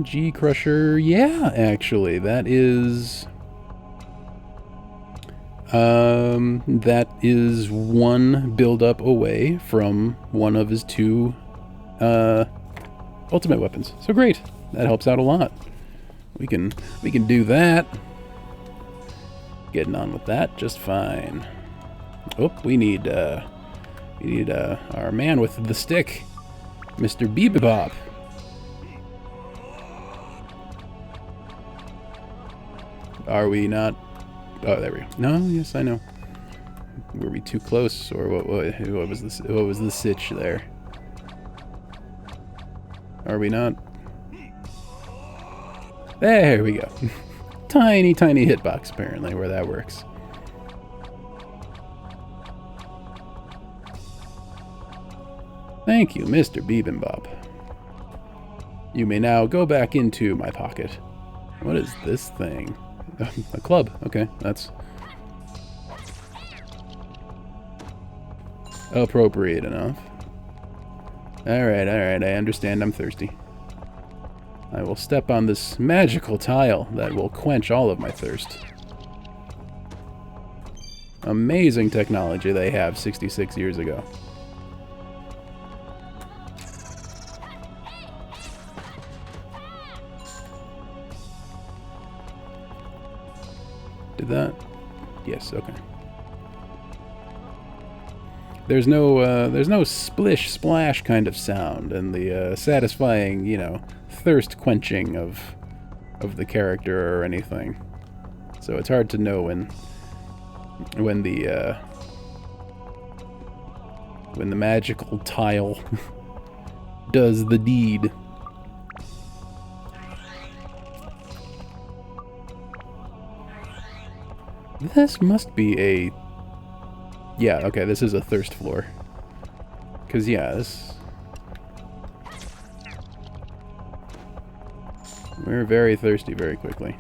G-Crusher, yeah, actually, that is one build-up away from one of his 2 ultimate weapons. So great, that helps out a lot. We can do that. Getting on with that just fine. Oh, we need our man with the stick, Mr. Bebop. Are we not? Oh, there we go. No, yes, I know. Were we too close, or what was this? What was the sitch there? Are we not? There we go. Tiny hitbox, apparently, where that works. Thank you, Mr. Bibimbop. You may now go back into my pocket. What is this thing? A club. Okay, that's appropriate enough. Alright, I understand I'm thirsty. I will step on this magical tile that will quench all of my thirst. Amazing technology they have 66 years ago. Did that? Yes, okay. There's no splish splash kind of sound, and the satisfying, you know, thirst quenching of the character or anything. So it's hard to know when the magical tile does the deed. This must be a... Yeah, okay, this is a thirst floor. 'Cause yeah, this... We're very thirsty very quickly.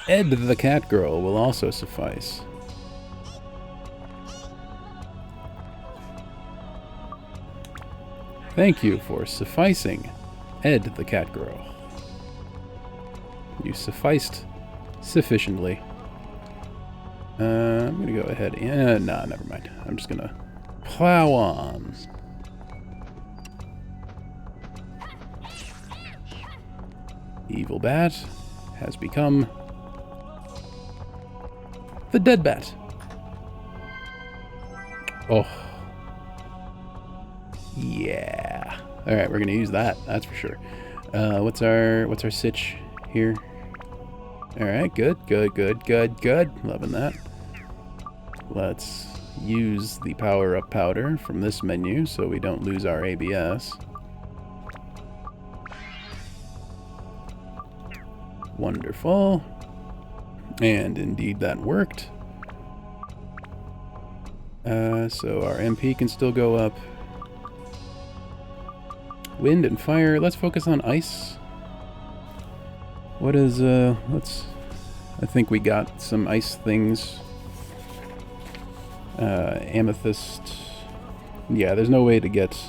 Ed the catgirl will also suffice. Thank you for sufficing, Ed the catgirl. You sufficed sufficiently. I'm gonna go ahead and... Nah, never mind. I'm just gonna plow on. Evil Bat has become the Dead Bat. Oh. Yeah. Alright, we're gonna use that, that's for sure. What's our sitch here? Alright, good. Loving that. Let's use the power-up powder from this menu so we don't lose our ABS. Wonderful. And indeed that worked. So our MP can still go up. Wind and fire. Let's focus on ice. What is, I think we got some ice things. Amethyst. Yeah, there's no way to get...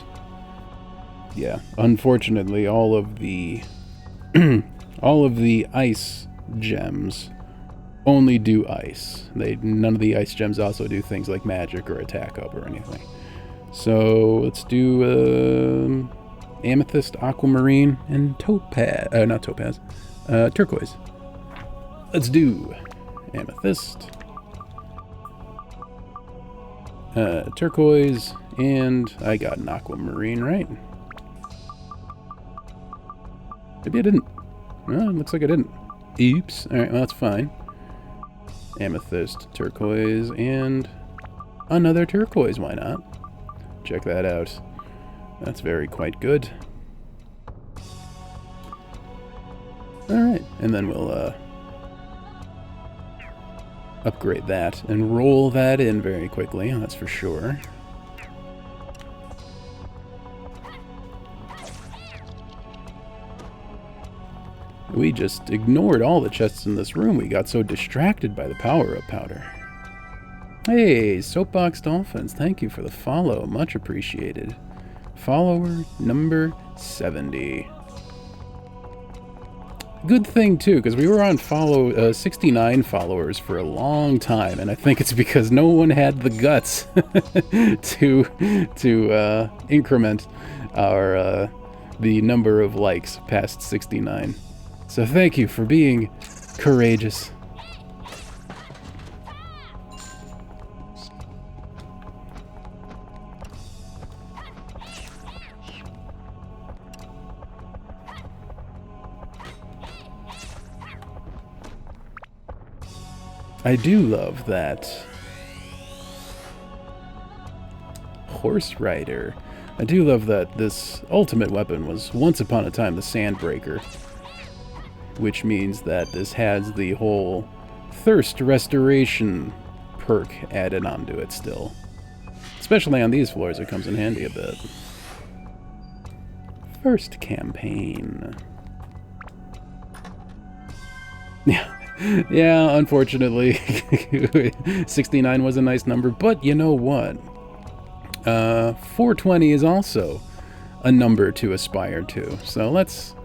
Yeah, unfortunately, all of the... all of the ice gems only do ice. None of the ice gems also do things like magic or attack up or anything. So, let's do, amethyst, aquamarine, and topaz. Not topaz. Turquoise. Let's do amethyst, turquoise, and I got an aquamarine, right? Maybe I didn't. No, it looks like I didn't. Oops. Alright, well, that's fine. Amethyst, turquoise, and another turquoise. Why not? Check that out. That's quite good. Alright, and then we'll upgrade that and roll that in very quickly, that's for sure. We just ignored all the chests in this room. We got so distracted by the power-up powder. Hey, Soapbox Dolphins, thank you for the follow. Much appreciated. Follower number 70. Good thing, too, because we were on 69 followers for a long time, and I think it's because no one had the guts to increment our the number of likes past 69. So thank you for being courageous. I do love that horse rider. I do love that this ultimate weapon was once upon a time the Sandbreaker. which means that this has the whole thirst restoration perk added onto it still. Especially on these floors, it comes in handy a bit. First campaign. Yeah, unfortunately, 69 was a nice number, but you know what? 420 is also a number to aspire to, so let's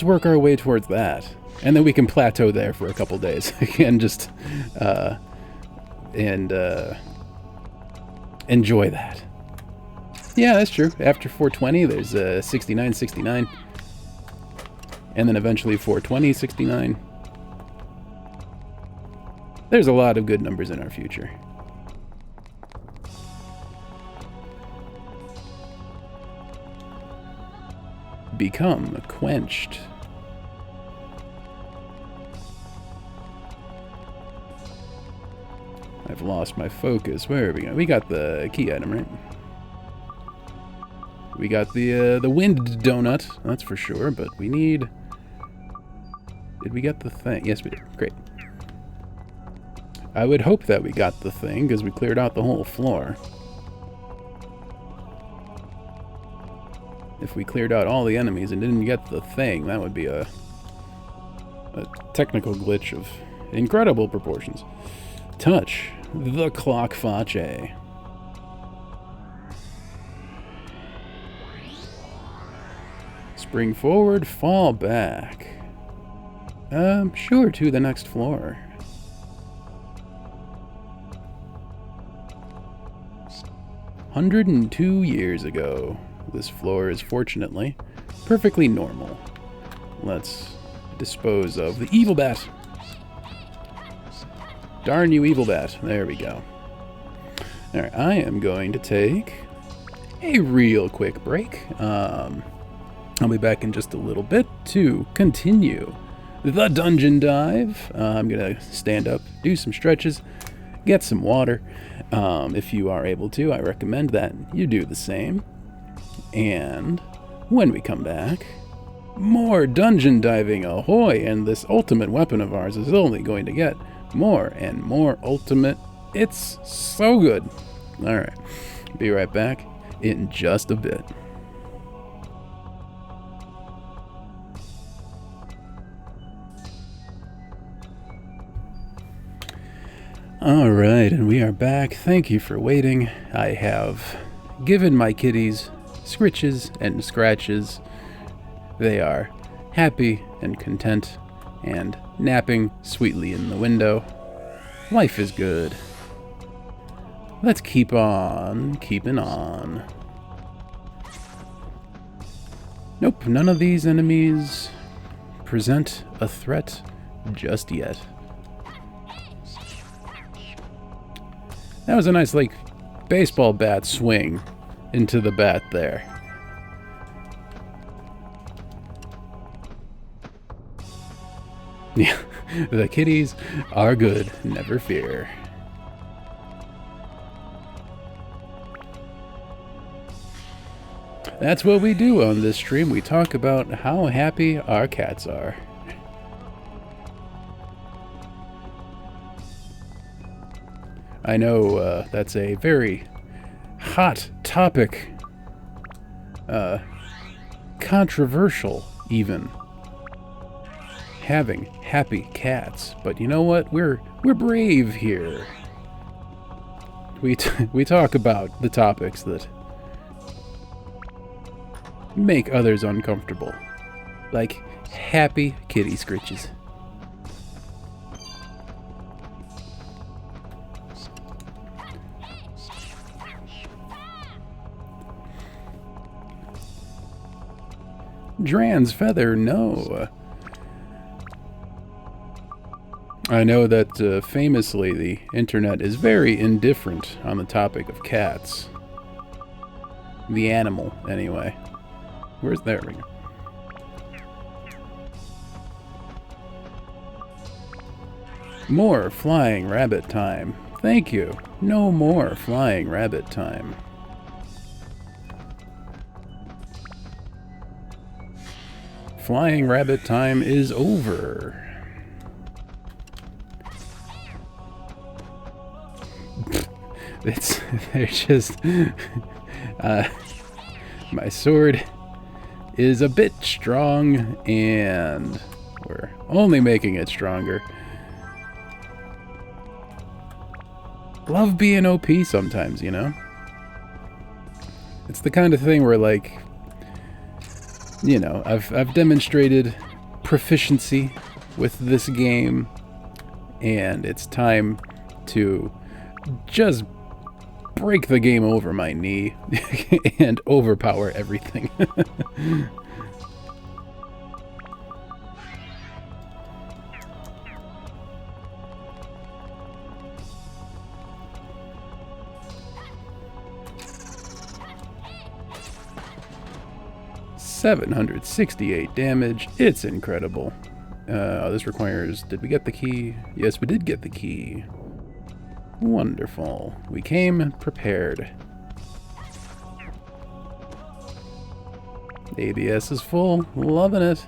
work our way towards that, and then we can plateau there for a couple days and just enjoy that. Yeah, that's true. After 420, there's 69, 69, and then eventually 420, 69. There's a lot of good numbers in our future. Become quenched. I've lost my focus. Where are we going? We got the key item, right? We got the wind donut, that's for sure, but we need... Did we get the thing? Yes, we did. Great. I would hope that we got the thing, because we cleared out the whole floor. If we cleared out all the enemies and didn't get the thing, that would be a technical glitch of incredible proportions. Touch the clock face. Spring forward, fall back. Sure, to the next floor. "102 years ago. This floor is fortunately perfectly normal. Let's dispose of the evil bat. Darn you, evil bat. There we go. Alright, I am going to take a real quick break. I'll be back in just a little bit to continue the dungeon dive. I'm going to stand up, do some stretches, get some water. If you are able to, I recommend that you do the same. And when we come back, more dungeon diving, ahoy! And this ultimate weapon of ours is only going to get more and more ultimate. It's so good. Alright, be right back in just a bit. Alright, and we are back. Thank you for waiting. I have given my kitties scritches and scratches. They are happy and content and napping sweetly in the window. Life is good. Let's keep on keeping on. Nope, none of these enemies present a threat just yet. That was a nice, like, baseball bat swing into the bat there. Yeah, the kitties are good, never fear. That's what we do on this stream. We talk about how happy our cats are. I know that's a very hot topic, controversial even, having happy cats. But you know what? We're brave here. We talk about the topics that make others uncomfortable, like happy kitty scritches. Dran's feather, no. I know that famously the internet is very indifferent on the topic of cats. The animal, anyway. Where's that ring? More flying rabbit time. Thank you. No more flying rabbit time. flying rabbit time is over. They're just... my sword is a bit strong, and we're only making it stronger. Love being OP sometimes, you know? It's the kind of thing where, like, you know, I've demonstrated proficiency with this game, and it's time to just break the game over my knee and overpower everything. $768 damage. It's incredible. This requires... Did we get the key? Yes, we did get the key. Wonderful. We came prepared. ABS is full. Loving it.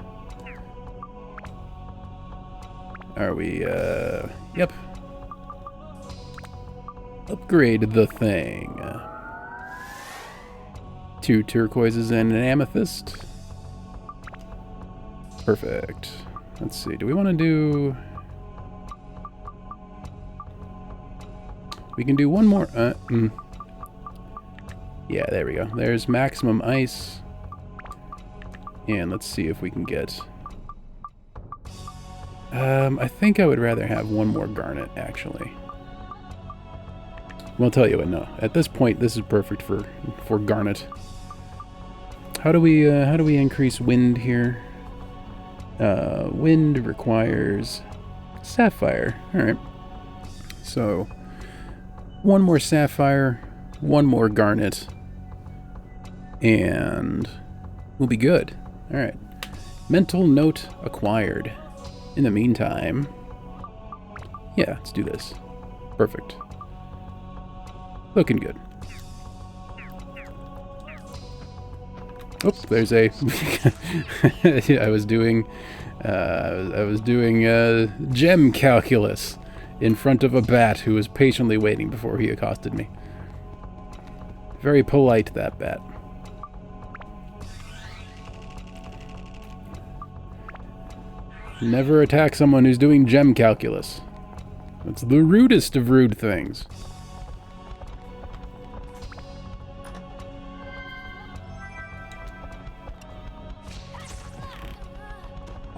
Are we, Yep. Upgrade the thing. 2 turquoises and an amethyst. Perfect. Let's see. Do we want to do... We can do one more. Yeah, there we go. There's maximum ice. And let's see if we can get... I think I would rather have one more garnet, actually. Well, I'll tell you what, no. At this point, this is perfect for garnet. How do we increase wind here? Wind requires sapphire. All right. So, one more sapphire, one more garnet, and we'll be good. All right. Mental note acquired. In the meantime, yeah, let's do this. Perfect. Looking good. Oh, there's a... I was doing gem calculus in front of a bat who was patiently waiting before he accosted me. Very polite, that bat. Never attack someone who's doing gem calculus. That's the rudest of rude things.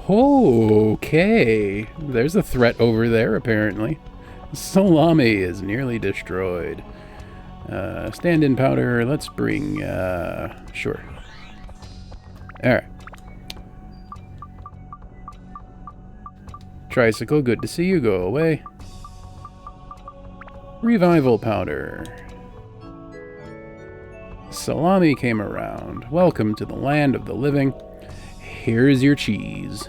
Okay, there's a threat over there, apparently. Salami is nearly destroyed. Stand-in powder, let's bring, sure. Alright. Tricycle, good to see you, go away. Revival powder. Salami came around. Welcome to the land of the living. Here's your cheese.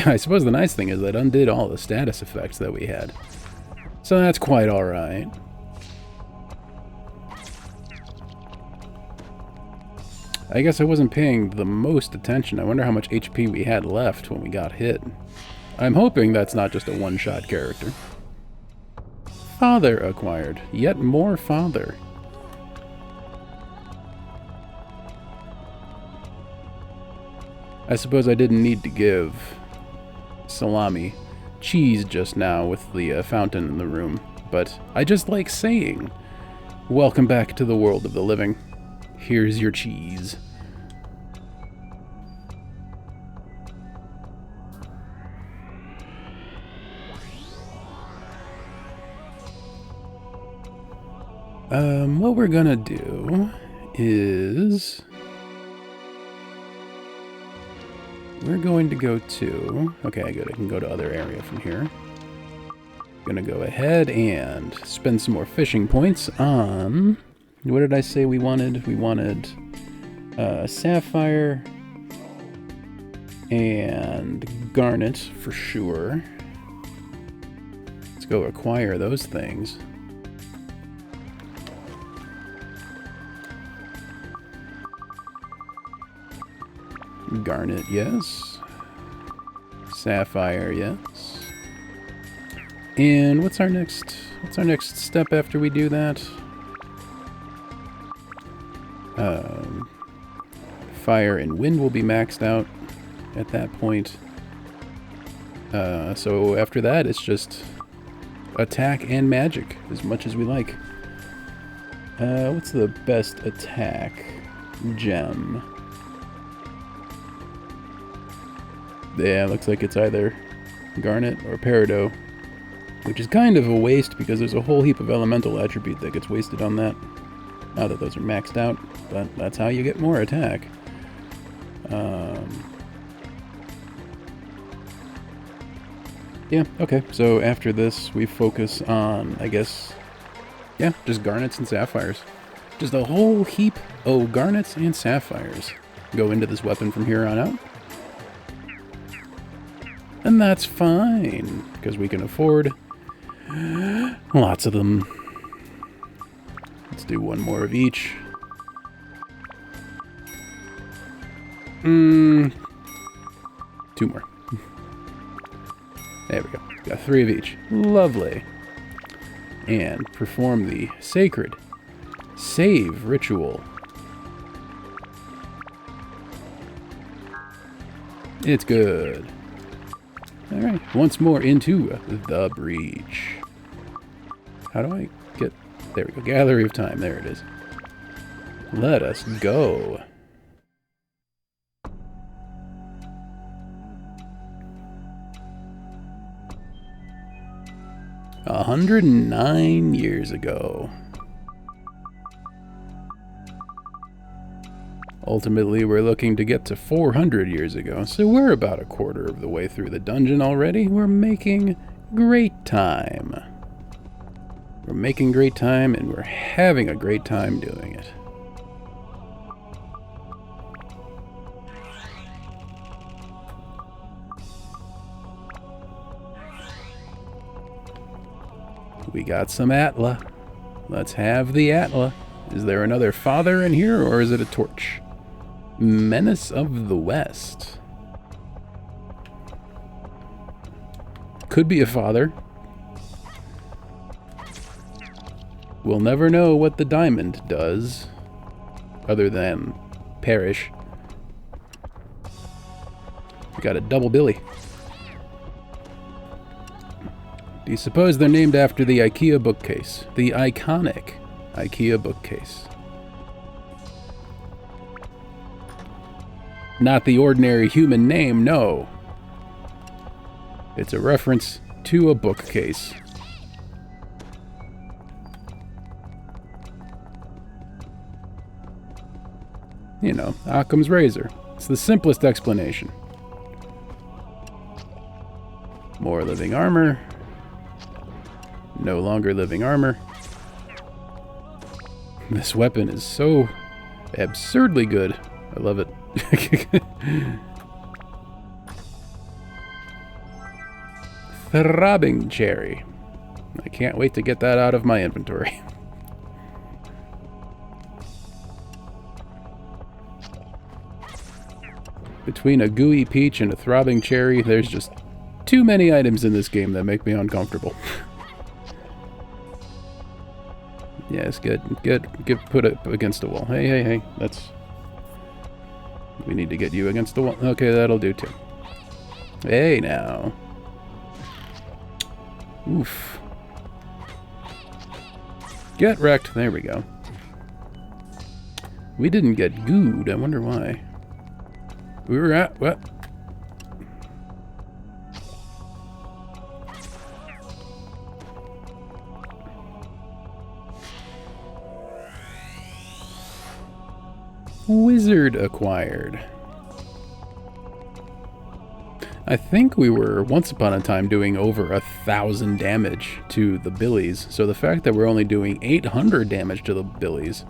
I suppose the nice thing is that undid all the status effects that we had. So that's quite alright. I guess I wasn't paying the most attention. I wonder how much HP we had left when we got hit. I'm hoping that's not just a one-shot character. Father acquired. Yet more father. I suppose I didn't need to give Salami cheese just now with the fountain in the room, but I just like saying, welcome back to the world of the living. Here's your cheese. What we're gonna do is we're going to go to, okay, good, I can go to other area from here. Gonna go ahead and spend some more fishing points on, what did I say we wanted? We wanted sapphire and garnet for sure. Let's go acquire those things. Garnet, yes. Sapphire, yes. And what's our next step after we do that? Fire and wind will be maxed out at that point. So after that, it's just attack and magic as much as we like. What's the best attack gem? Yeah, looks like it's either Garnet or Peridot, which is kind of a waste because there's a whole heap of elemental attribute that gets wasted on that. Now that those are maxed out, but that's how you get more attack. Yeah, okay, so after this we focus on, I guess, yeah, just garnets and sapphires. Just a whole heap of garnets and sapphires go into this weapon from here on out. And that's fine, because we can afford lots of them. Let's do one more of each. Two more. There we go. Got 3 of each. Lovely. And perform the sacred save ritual. It's good. Alright, once more into the breach. How do I get... There we go. Gallery of Time. There it is. Let us go. A 109 years ago. Ultimately, we're looking to get to 400 years ago, so we're about a quarter of the way through the dungeon already. We're making great time. We're making great time, and we're having a great time doing it. We got some Atla. Let's have the Atla. Is there another father in here, or is it a torch? Menace of the West. Could be a father. We'll never know what the diamond does, other than perish. We got a double Billy. Do you suppose they're named after the IKEA bookcase? The iconic IKEA bookcase. Not the ordinary human name, no. It's a reference to a bookcase. You know, Occam's razor. It's the simplest explanation. More living armor. No longer living armor. This weapon is so absurdly good. I love it. Throbbing cherry. I can't wait to get that out of my inventory. Between a gooey peach and a throbbing cherry, there's just too many items in this game that make me uncomfortable. Yes, good. Put it against a wall. Hey. We need to get you against the wall. Okay, that'll do too. Hey, now. Oof. Get wrecked. There we go. We didn't get gooed. I wonder why. We were at... what? Wizard acquired. I think we were once upon a time doing over 1,000 damage to the Billies, so the fact that we're only doing 800 damage to the Billies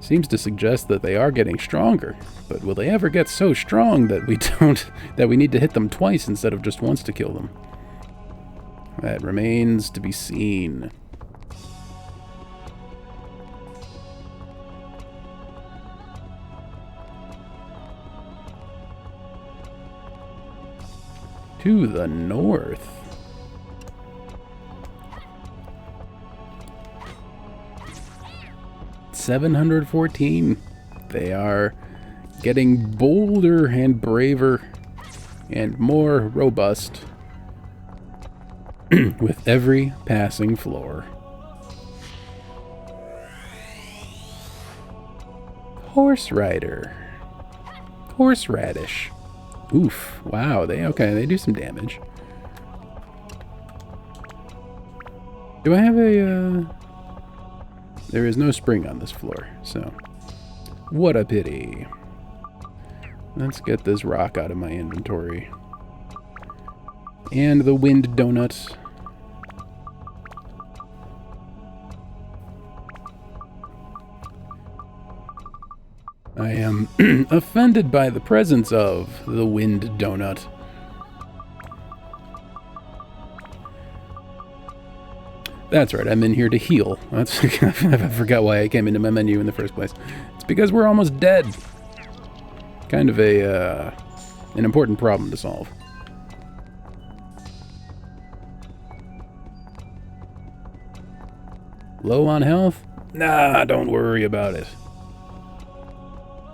seems to suggest that they are getting stronger. But will they ever get so strong that we need to hit them twice instead of just once to kill them? That remains to be seen. to the north. $714. They are getting bolder and braver and more robust with every passing floor. Horse rider. Horseradish. Oof. Wow, they do some damage. Do I have a there is no spring on this floor, so what a pity. Let's get this rock out of my inventory. And the wind donut. I am offended by the presence of the wind donut. That's right, I'm in here to heal. That's I forgot why I came into my menu in the first place. It's because we're almost dead. Kind of an important problem to solve. Low on health? Nah, don't worry about it.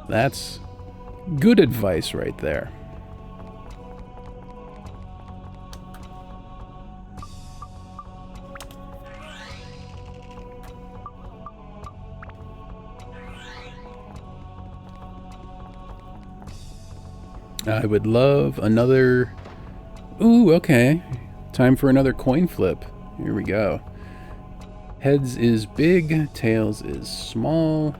That's good advice right there. I would love another... Ooh, okay. Time for another coin flip. Here we go. Heads is big, tails is small.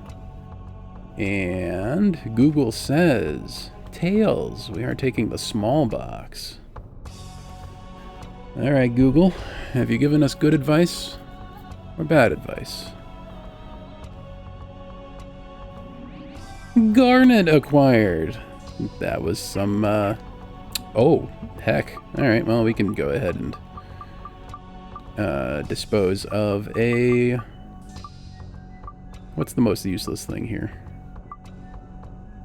And Google says, tails, we are taking the small box. Alright, Google, have you given us good advice or bad advice? Garnet acquired. That was some, oh, heck. Alright, well, we can go ahead and dispose of a... What's the most useless thing here?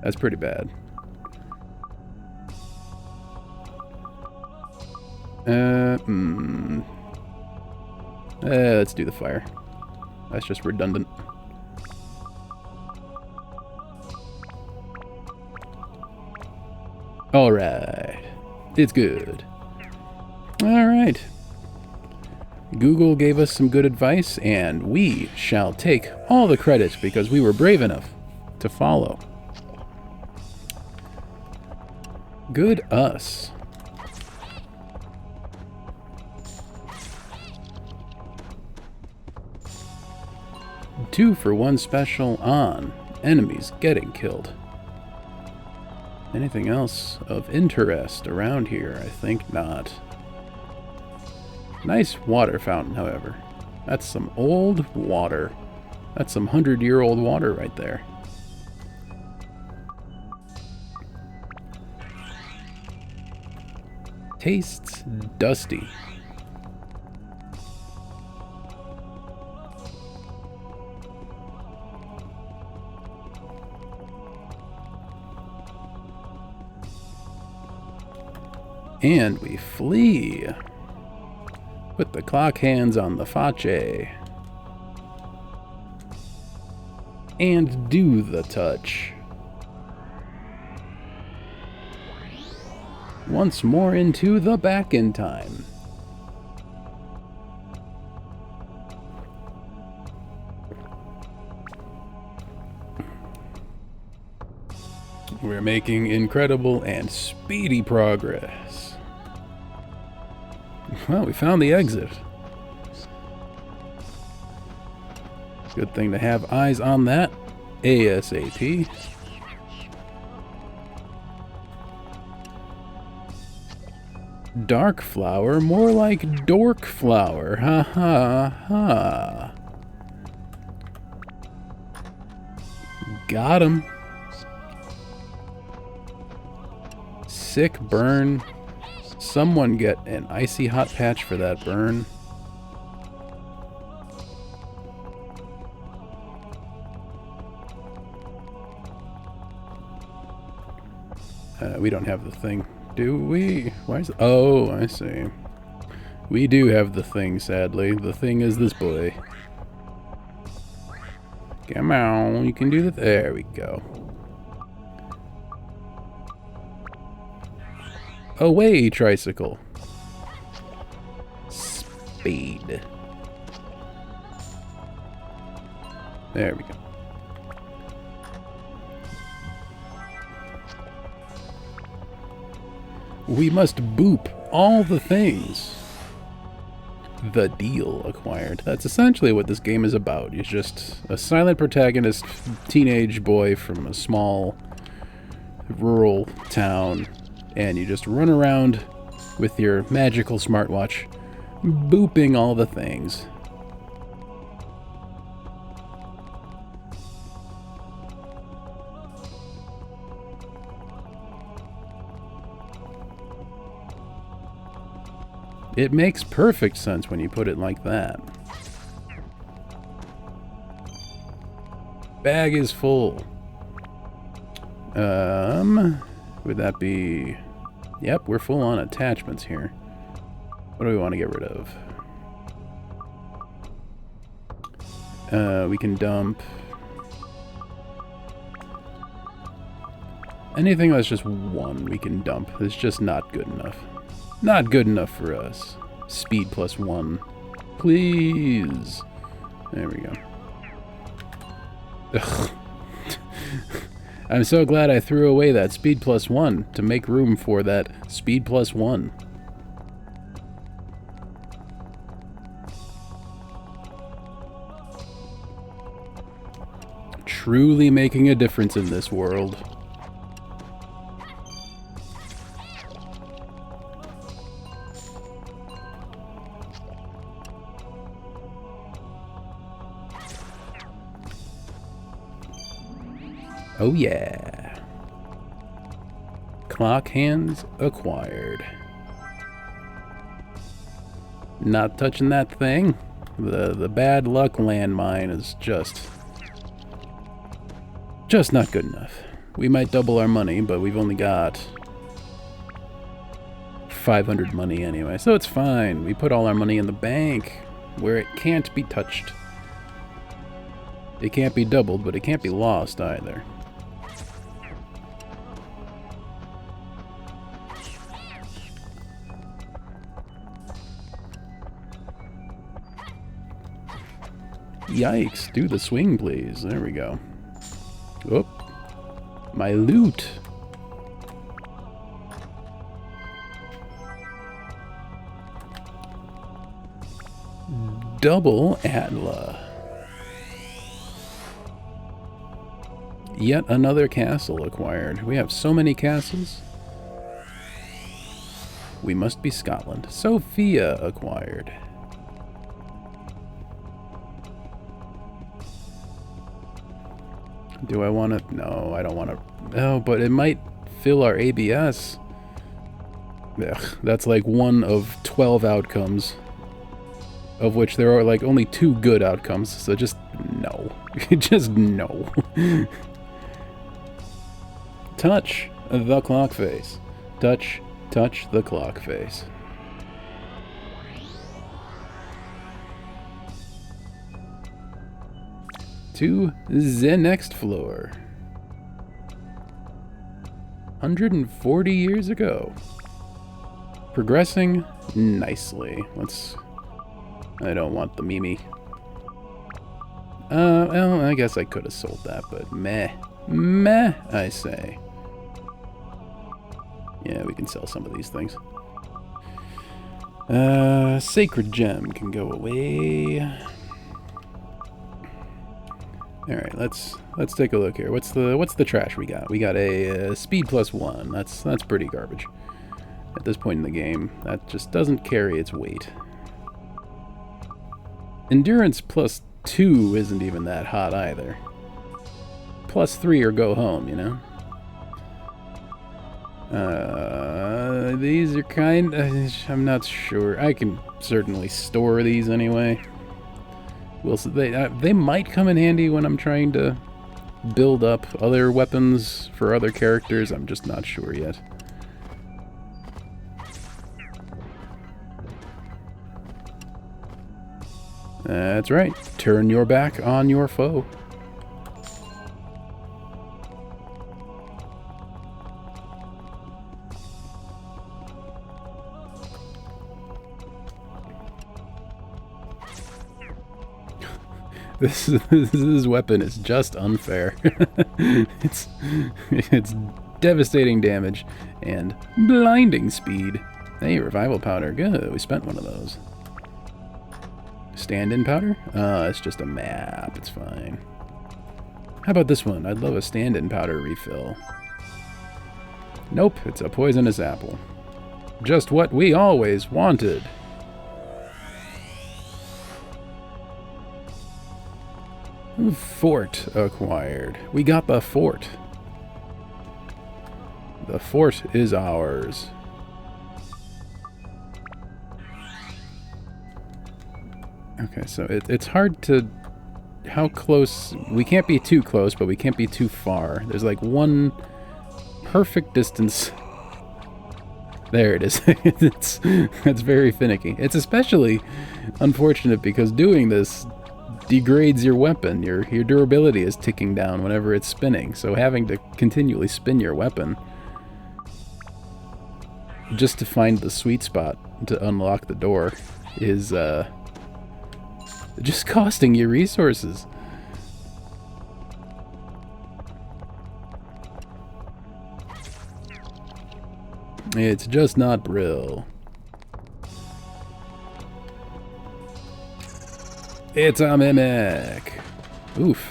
That's pretty bad. Let's do the fire. That's just redundant. Alright. It's good. Alright. Google gave us some good advice, and we shall take all the credit because we were brave enough to follow. Good us. Two for one special on enemies getting killed. Anything else of interest around here? I think not. Nice water fountain, however. That's some old water. That's some 100-year-old water right there. Tastes dusty. And we flee. Put the clock hands on the face. And do the touch. Once more into the back in time. We're making incredible and speedy progress. Well, we found the exit. Good thing to have eyes on that ASAP. Dark flower, more like dork flower. Ha ha ha. Got him. Sick burn. Someone get an icy hot patch for that burn. We don't have the thing. Do we? Why is... Oh, I see. We do have the thing, sadly. The thing is this boy. Come on, you can do that. There we go. Away, tricycle. Speed. There we go. We must boop all the things. The deal acquired. That's essentially what this game is about. He's just a silent protagonist, teenage boy from a small rural town, and you just run around with your magical smartwatch, booping all the things. It makes perfect sense when you put it like that. Bag is full. Would that be... Yep, we're full on attachments here. What do we want to get rid of? We can dump... Anything that's just one we can dump. It's just not good enough. Not good enough for us. Speed +1. Please. There we go. Ugh. I'm so glad I threw away that speed +1 to make room for that speed +1. Truly making a difference in this world. Oh yeah. Clock hands acquired. Not touching that thing. The bad luck landmine is just not good enough. We might double our money, but we've only got 500 money anyway, so it's fine. We put all our money in the bank where it can't be touched. It can't be doubled, but it can't be lost either. Yikes, do the swing, please. There we go. Oop. My loot. Double Atla. Yet another castle acquired. We have so many castles. We must be Scotland. Sophia acquired. Do I want to? No, I don't want to. No, but it might fill our ABS. Ugh, that's like one of 12 outcomes, of which there are like only 2 good outcomes, so just no. Just no. Touch the clock face. Touch the clock face. To the next floor. 140 years ago. Progressing nicely. Let's... I don't want the Mimi. Well, I guess I could have sold that, but meh. Meh, I say. Yeah, we can sell some of these things. Sacred gem can go away. All right, let's take a look here. What's the trash we got? We got a speed +1. That's pretty garbage. At this point in the game, that just doesn't carry its weight. Endurance +2 isn't even that hot either. +3 or go home, you know? These are kind of... I'm not sure. I can certainly store these anyway. They might come in handy when I'm trying to build up other weapons for other characters. I'm just not sure yet. That's right. Turn your back on your foe. This weapon is just unfair. it's devastating damage and blinding speed. Hey, revival powder. Good. We spent one of those. Stand-in powder? It's just a map. It's fine. How about this one? I'd love a stand-in powder refill. Nope, it's a poisonous apple. Just what we always wanted. Fort acquired. We got the fort. The fort is ours. Okay, so it's hard to... How close... We can't be too close, but we can't be too far. There's like one perfect distance. There it is. It's very finicky. It's especially unfortunate because doing this degrades your weapon. Your durability is ticking down whenever it's spinning. So having to continually spin your weapon just to find the sweet spot to unlock the door is just costing you resources. It's just not Brill. It's a mimic. Oof.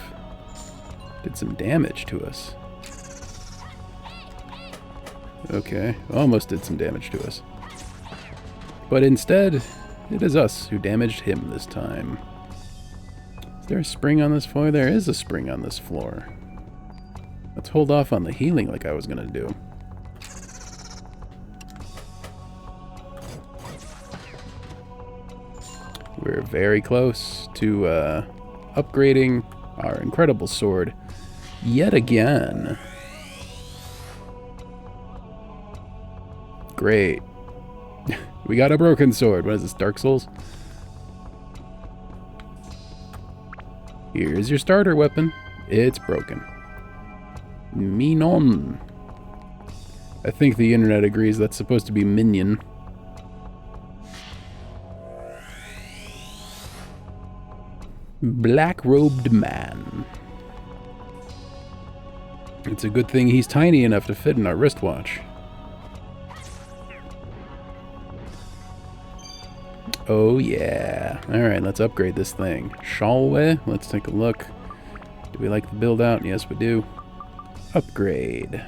Did some damage to us. Okay, almost did some damage to us. But instead, it is us who damaged him this time. Is there a spring on this floor? There is a spring on this floor. Let's hold off on the healing like I was gonna do. We're very close to upgrading our incredible sword yet again. Great. We got a broken sword. What is this, Dark Souls? Here's your starter weapon. It's broken. Mignon. I think the internet agrees that's supposed to be minion. Black-robed man. It's a good thing he's tiny enough to fit in our wristwatch. Oh yeah. Alright, let's upgrade this thing. Shall we? Let's take a look. Do we like the build out? Yes, we do. Upgrade.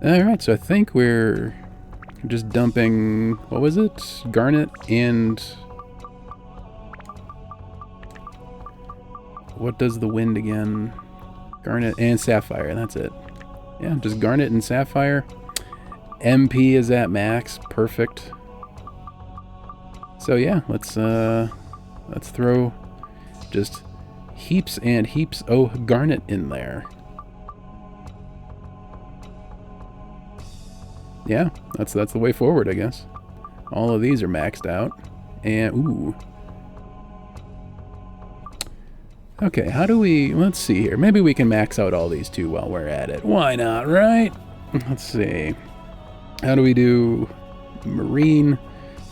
Alright, so I think we're just dumping, what was it? Garnet and... What does the wind again? Garnet and sapphire, that's it. Yeah, just garnet and sapphire. MP is at max, perfect. So yeah, let's throw just heaps and heaps of garnet in there. Yeah, that's the way forward, I guess. All of these are maxed out. And, ooh. Okay, how do we... Let's see here. Maybe we can max out all these too while we're at it. Why not, right? Let's see. How do we do... Marine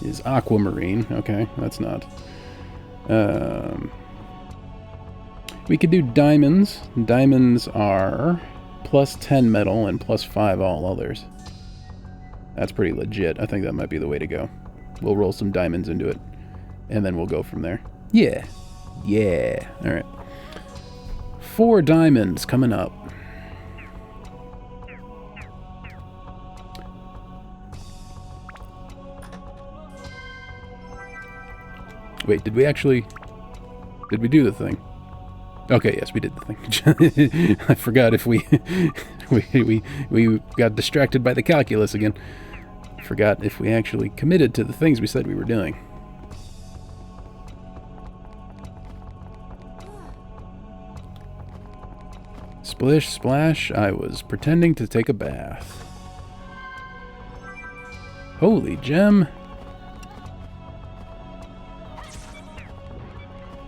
is aquamarine. Okay, that's not... We could do diamonds. Diamonds are plus 10 metal and plus 5 all others. That's pretty legit. I think that might be the way to go. We'll roll some diamonds into it, and then we'll go from there. Yeah. Yeah. All right. 4 diamonds coming up. Wait, did we actually... Did we do the thing? Okay, yes, we did the thing. I forgot if we we got distracted by the calculus again. Forgot if we actually committed to the things we said we were doing. Splish, splash, I was pretending to take a bath. Holy gem.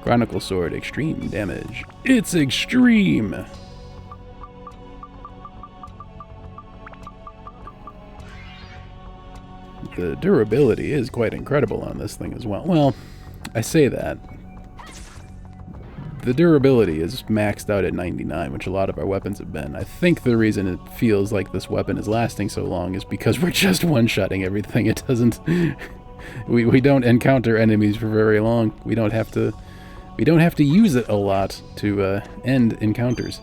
Chronicle Sword, extreme damage. It's extreme! The durability is quite incredible on this thing as well. Well, I say that. The durability is maxed out at 99, which a lot of our weapons have been. I think the reason it feels like this weapon is lasting so long is because we're just one-shotting everything. It doesn't... we don't encounter enemies for very long. We don't have to use it a lot to end encounters.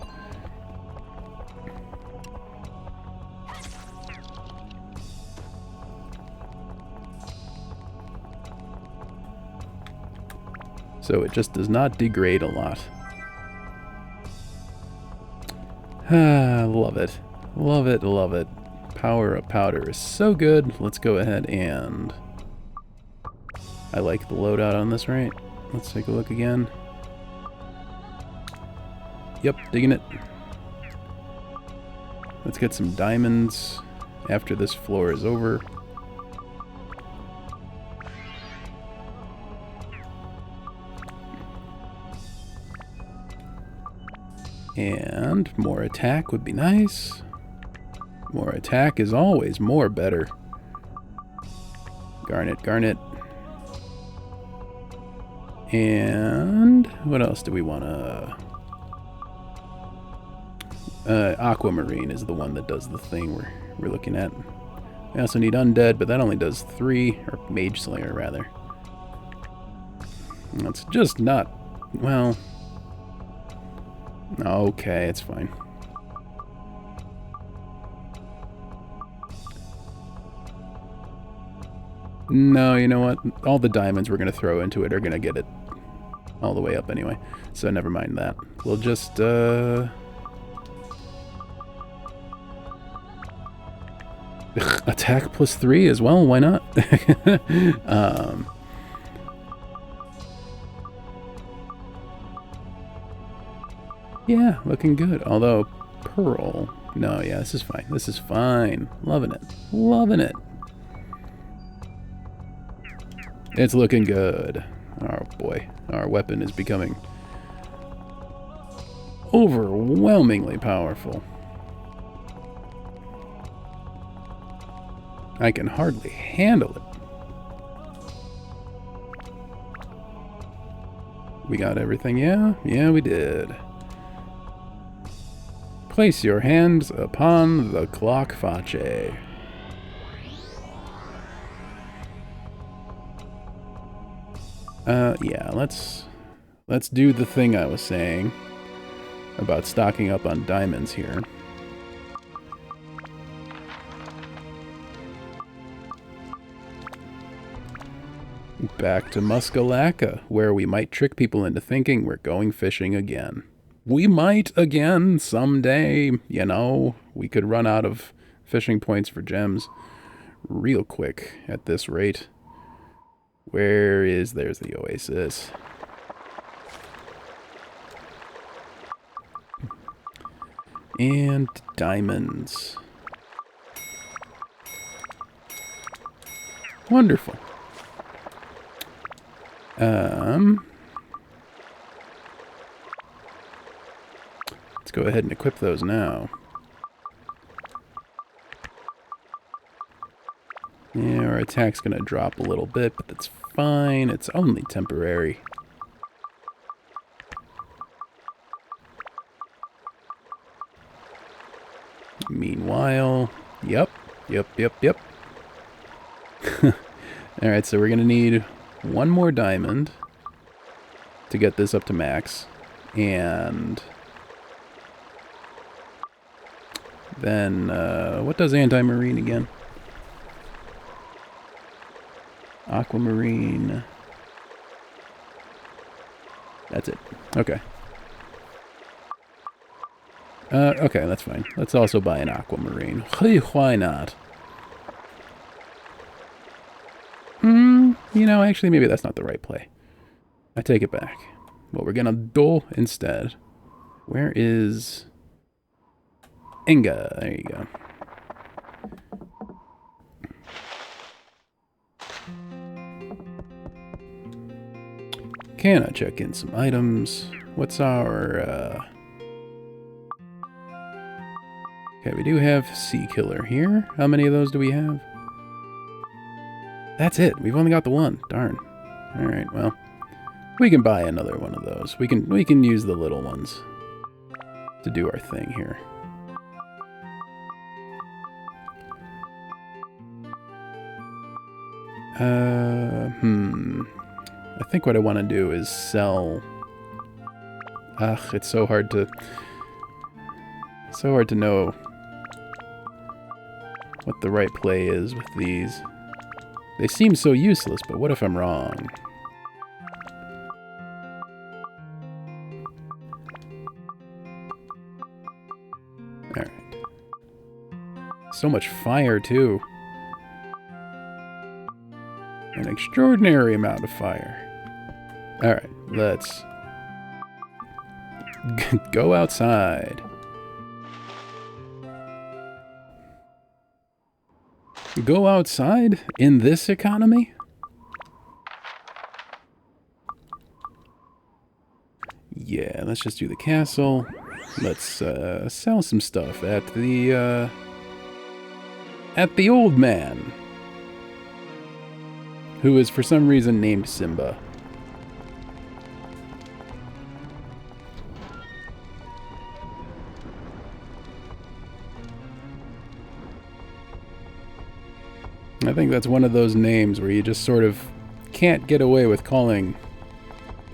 So it just does not degrade a lot. Ah, love it. Love it, love it. Power up powder is so good. Let's go ahead and... I like the loadout on this, right? Let's take a look again. Yep, digging it. Let's get some diamonds after this floor is over. And more attack would be nice. More attack is always more better. Garnet, garnet. And what else do we want to... Aquamarine is the one that does the thing we're looking at. We also need Undead, but that only does 3, or Mage Slayer, rather. That's just not... well... okay, it's fine. No, you know what? All the diamonds we're going to throw into it are going to get it all the way up anyway. So never mind that. We'll just, attack plus 3 as well, why not? Yeah, looking good. Although, Pearl... no, yeah, this is fine. This is fine. Loving it. Loving it. It's looking good. Oh boy. Our weapon is becoming overwhelmingly powerful. I can hardly handle it. We got everything, yeah? Yeah, we did. Place your hands upon the clock face. Yeah, let's do the thing I was saying about stocking up on diamonds here. Back to Muscalaca, where we might trick people into thinking we're going fishing again. We might again someday, you know. We could run out of fishing points for gems real quick at this rate. Where is... there's the oasis. And diamonds. Wonderful. Let's go ahead and equip those now. Yeah, our attack's gonna drop a little bit, but that's fine. It's only temporary. Meanwhile, yep. Alright, so we're gonna need one more diamond to get this up to max. And then, what does anti-marine again? Aquamarine. That's it. Okay. Okay, that's fine. Let's also buy an aquamarine. Hey, why not? You know, actually, maybe that's not the right play. I take it back. What we're gonna do instead... where is... Inga? There you go. Can I check in some items? What's our, Okay, we do have Sea Killer here. How many of those do we have? That's it. We've only got the one. Darn. Alright, well. We can buy another one of those. We can use the little ones to do our thing here. I think what I want to do is sell... Ugh, it's so hard to know what the right play is with these. They seem so useless, but what if I'm wrong? Alright. So much fire, too. An extraordinary amount of fire. Alright, let's go outside. Go outside in this economy? Yeah, let's just do the castle. Let's sell some stuff at the old man, who is for some reason named Simba. I think that's one of those names where you just sort of can't get away with calling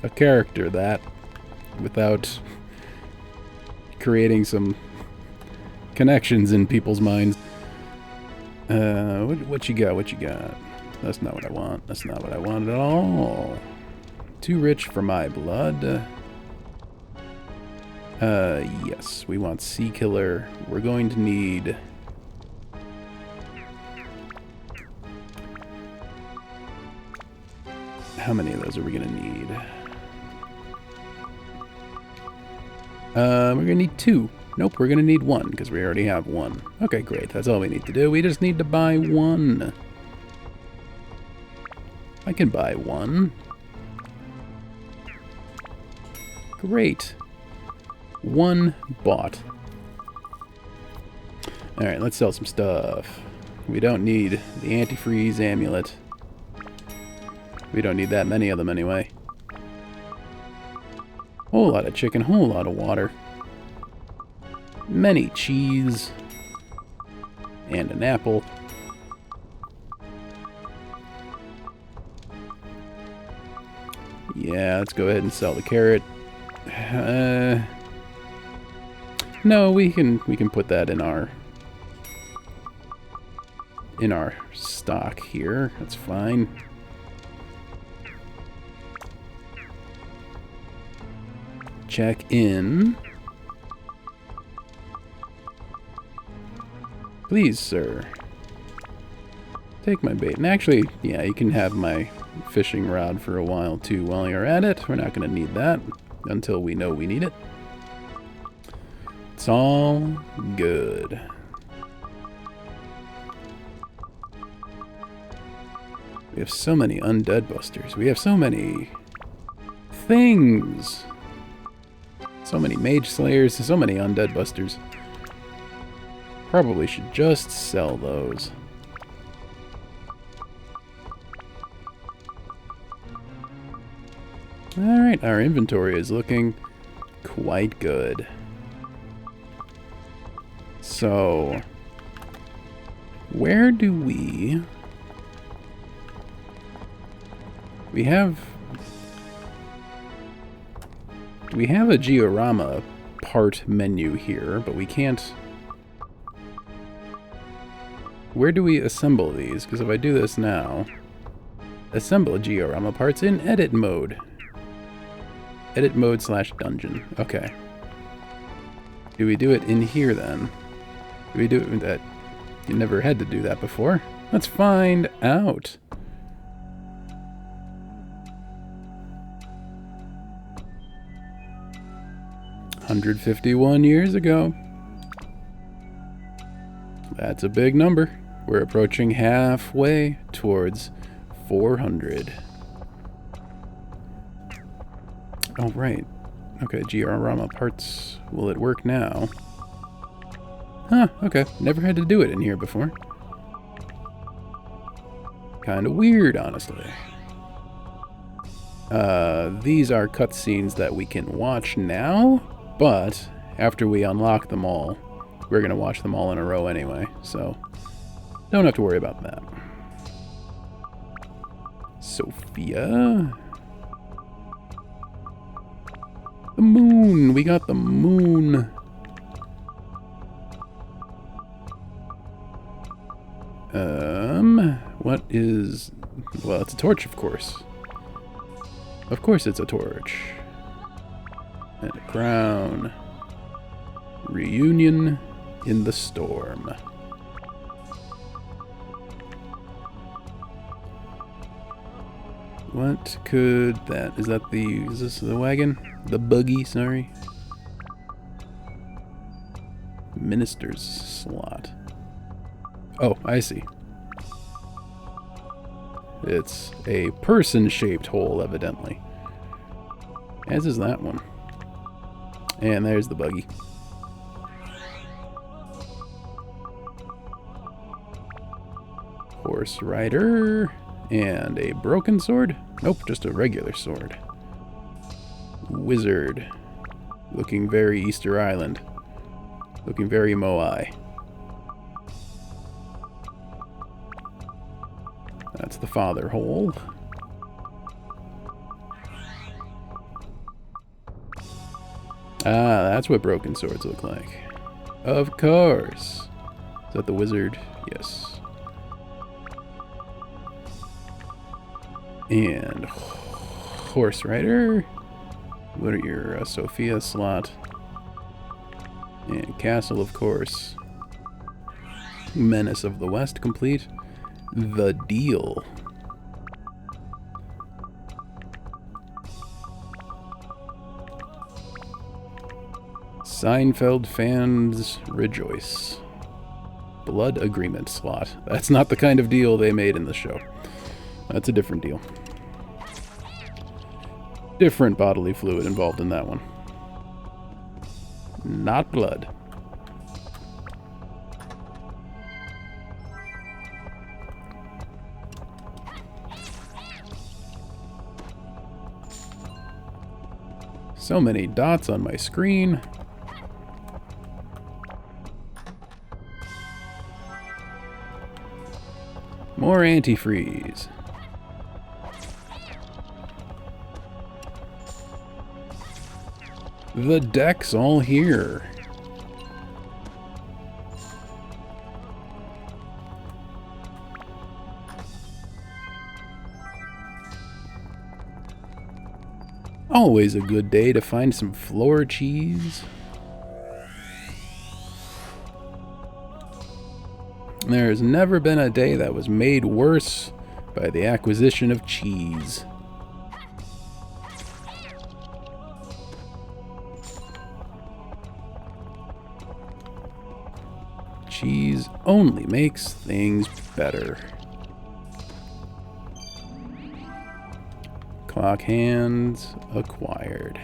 a character that without creating some connections in people's minds. What you got? What you got? That's not what I want. That's not what I want at all. Too rich for my blood. Yes, we want Sea Killer. We're going to need... How many of those are we going to need? We're going to need 2. Nope, we're going to need 1, because we already have 1. Okay, great. That's all we need to do. We just need to buy 1. I can buy 1. Great. 1 bought. Alright, let's sell some stuff. We don't need the antifreeze amulet. We don't need that many of them anyway. Whole lot of chicken, whole lot of water. Many cheese. And an apple. Yeah, let's go ahead and sell the carrot. No, we can put that in our stock here. That's fine. Check in. Please, sir. Take my bait. And actually, yeah, you can have my fishing rod for a while too while you're at it. We're not going to need that until we know we need it. It's all good. We have so many undead busters. We have so many things. So many mage slayers, so many undead busters. Probably should just sell those. Alright, our inventory is looking quite good. So, where do we have... We have a diorama part menu here, but we can't... Where do we assemble these? Because if I do this now... Assemble diorama parts in edit mode. Edit mode / dungeon. Okay. Do we do it in here then? Do we do it with that? You never had to do that before. Let's find out. $151 years ago. That's a big number. We're approaching halfway towards 400. Oh, right. Okay, GR-Rama parts. Will it work now? Huh, okay. Never had to do it in here before. Kind of weird, honestly. These are cutscenes that we can watch now, but after we unlock them all, we're going to watch them all in a row anyway, so don't have to worry about that. Sophia. The moon! We got the moon! What is... Well, it's a torch, of course. Of course it's a torch. And a crown. Reunion in the storm. What could that... Is that the... Is this the wagon? The buggy, sorry. Minister's slot. Oh, I see. It's a person-shaped hole, evidently. As is that one. And there's the buggy. Horse rider. And a broken sword? Nope, just a regular sword. Wizard. Looking very Easter Island. Looking very Moai. That's the father hole. Ah, that's what broken swords look like. Of course. Is that the wizard? Yes. And horse rider. What are your Sophia slot? And castle, of course. Menace of the West complete. The deal. Seinfeld fans rejoice. Blood agreement slot. That's not the kind of deal they made in the show. That's a different deal. Different bodily fluid involved in that one. Not blood. So many dots on my screen. More antifreeze. The deck's all here. Always a good day to find some floor cheese. There's never been a day that was made worse by the acquisition of cheese. Cheese only makes things better. Clock hands acquired.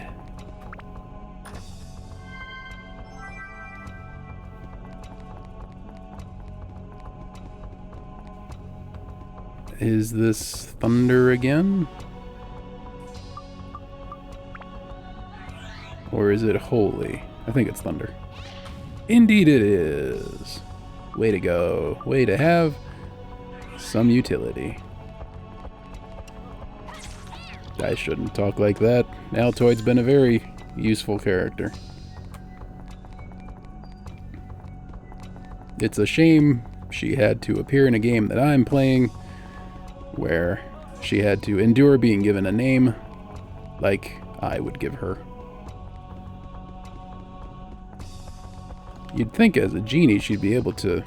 Is this thunder again? Or is it holy? I think it's thunder. Indeed it is. Way to go. Way to have some utility. I shouldn't talk like that. Altoid's been a very useful character. It's a shame she had to appear in a game that I'm playing where she had to endure being given a name like I would give her. You'd think as a genie she'd be able to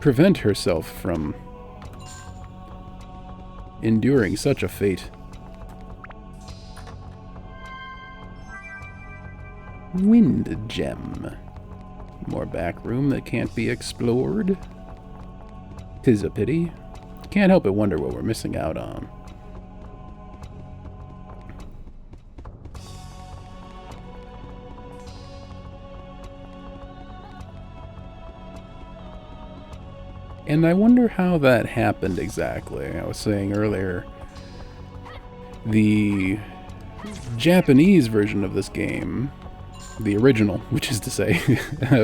prevent herself from enduring such a fate. Wind gem. More back room that can't be explored. 'Tis a pity. Can't help but wonder what we're missing out on. And I wonder how that happened exactly. I was saying earlier, the Japanese version of this game, the original, which is to say,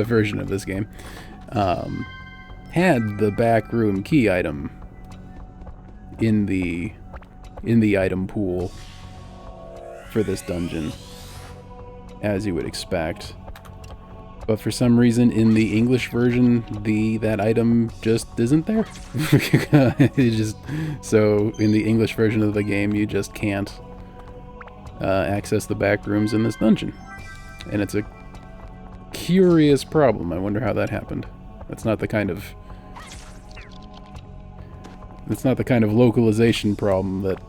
version of this game, had the backroom key item in the item pool for this dungeon, as you would expect. But for some reason, in the English version, that item just isn't there. So in the English version of the game, you just can't access the back rooms in this dungeon, and it's a curious problem. I wonder how that happened. That's not the kind of localization problem that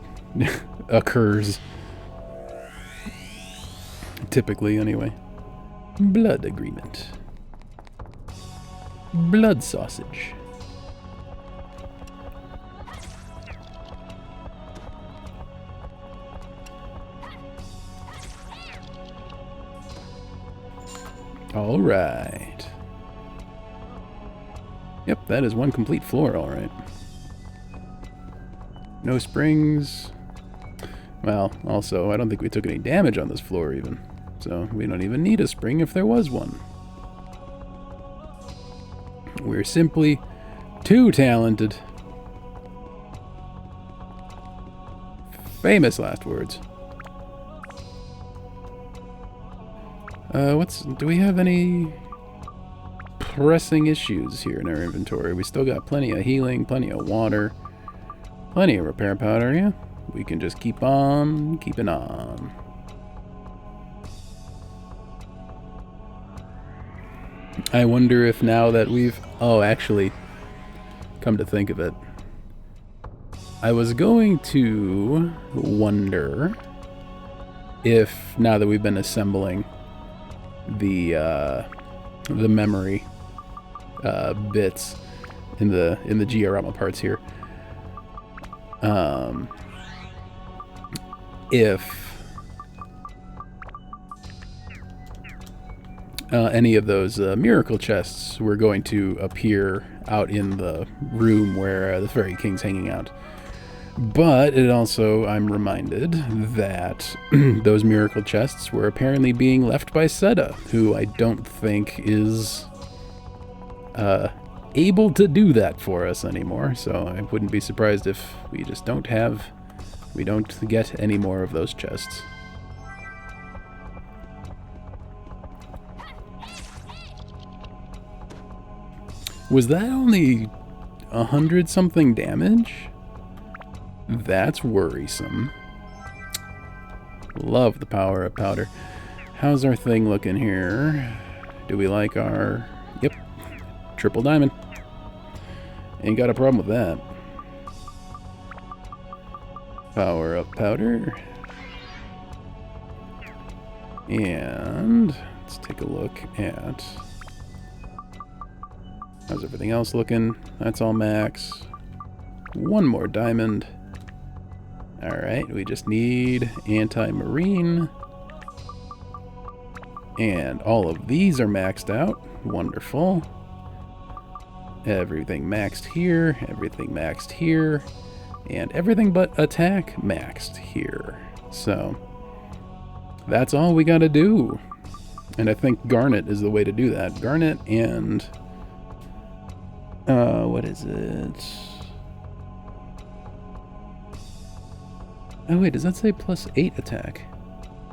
occurs typically, anyway. Blood agreement. Blood sausage. All right. Yep, that is one complete floor, all right. No springs. Well, also, I don't think we took any damage on this floor even. So we don't even need a spring if there was one. We're simply too talented. Famous last words. Do we have any pressing issues here in our inventory? We still got plenty of healing, plenty of water, plenty of repair powder, yeah? We can just keep on keeping on. I wonder if now that we've... Oh, actually, come to think of it, I was going to wonder if, now that we've been assembling the memory bits in the diorama parts here, if any of those miracle chests were going to appear out in the room where the Fairy King's hanging out. But it also, I'm reminded that those miracle chests were apparently being left by Seta, who I don't think is able to do that for us anymore. So I wouldn't be surprised if we just don't get any more of those chests. Was that only 100-something damage? That's worrisome. Love the power of powder. How's our thing looking here? Do we like our... Yep. Triple diamond. Ain't got a problem with that. Power up powder. And let's take a look at... How's everything else looking? That's all max. One more diamond. Alright, we just need anti-marine. And all of these are maxed out. Wonderful. Everything maxed here, everything maxed here, and everything but attack maxed here. So, that's all we gotta do. And I think Garnet is the way to do that. Garnet and... what is it? Oh wait, does that say +8 attack?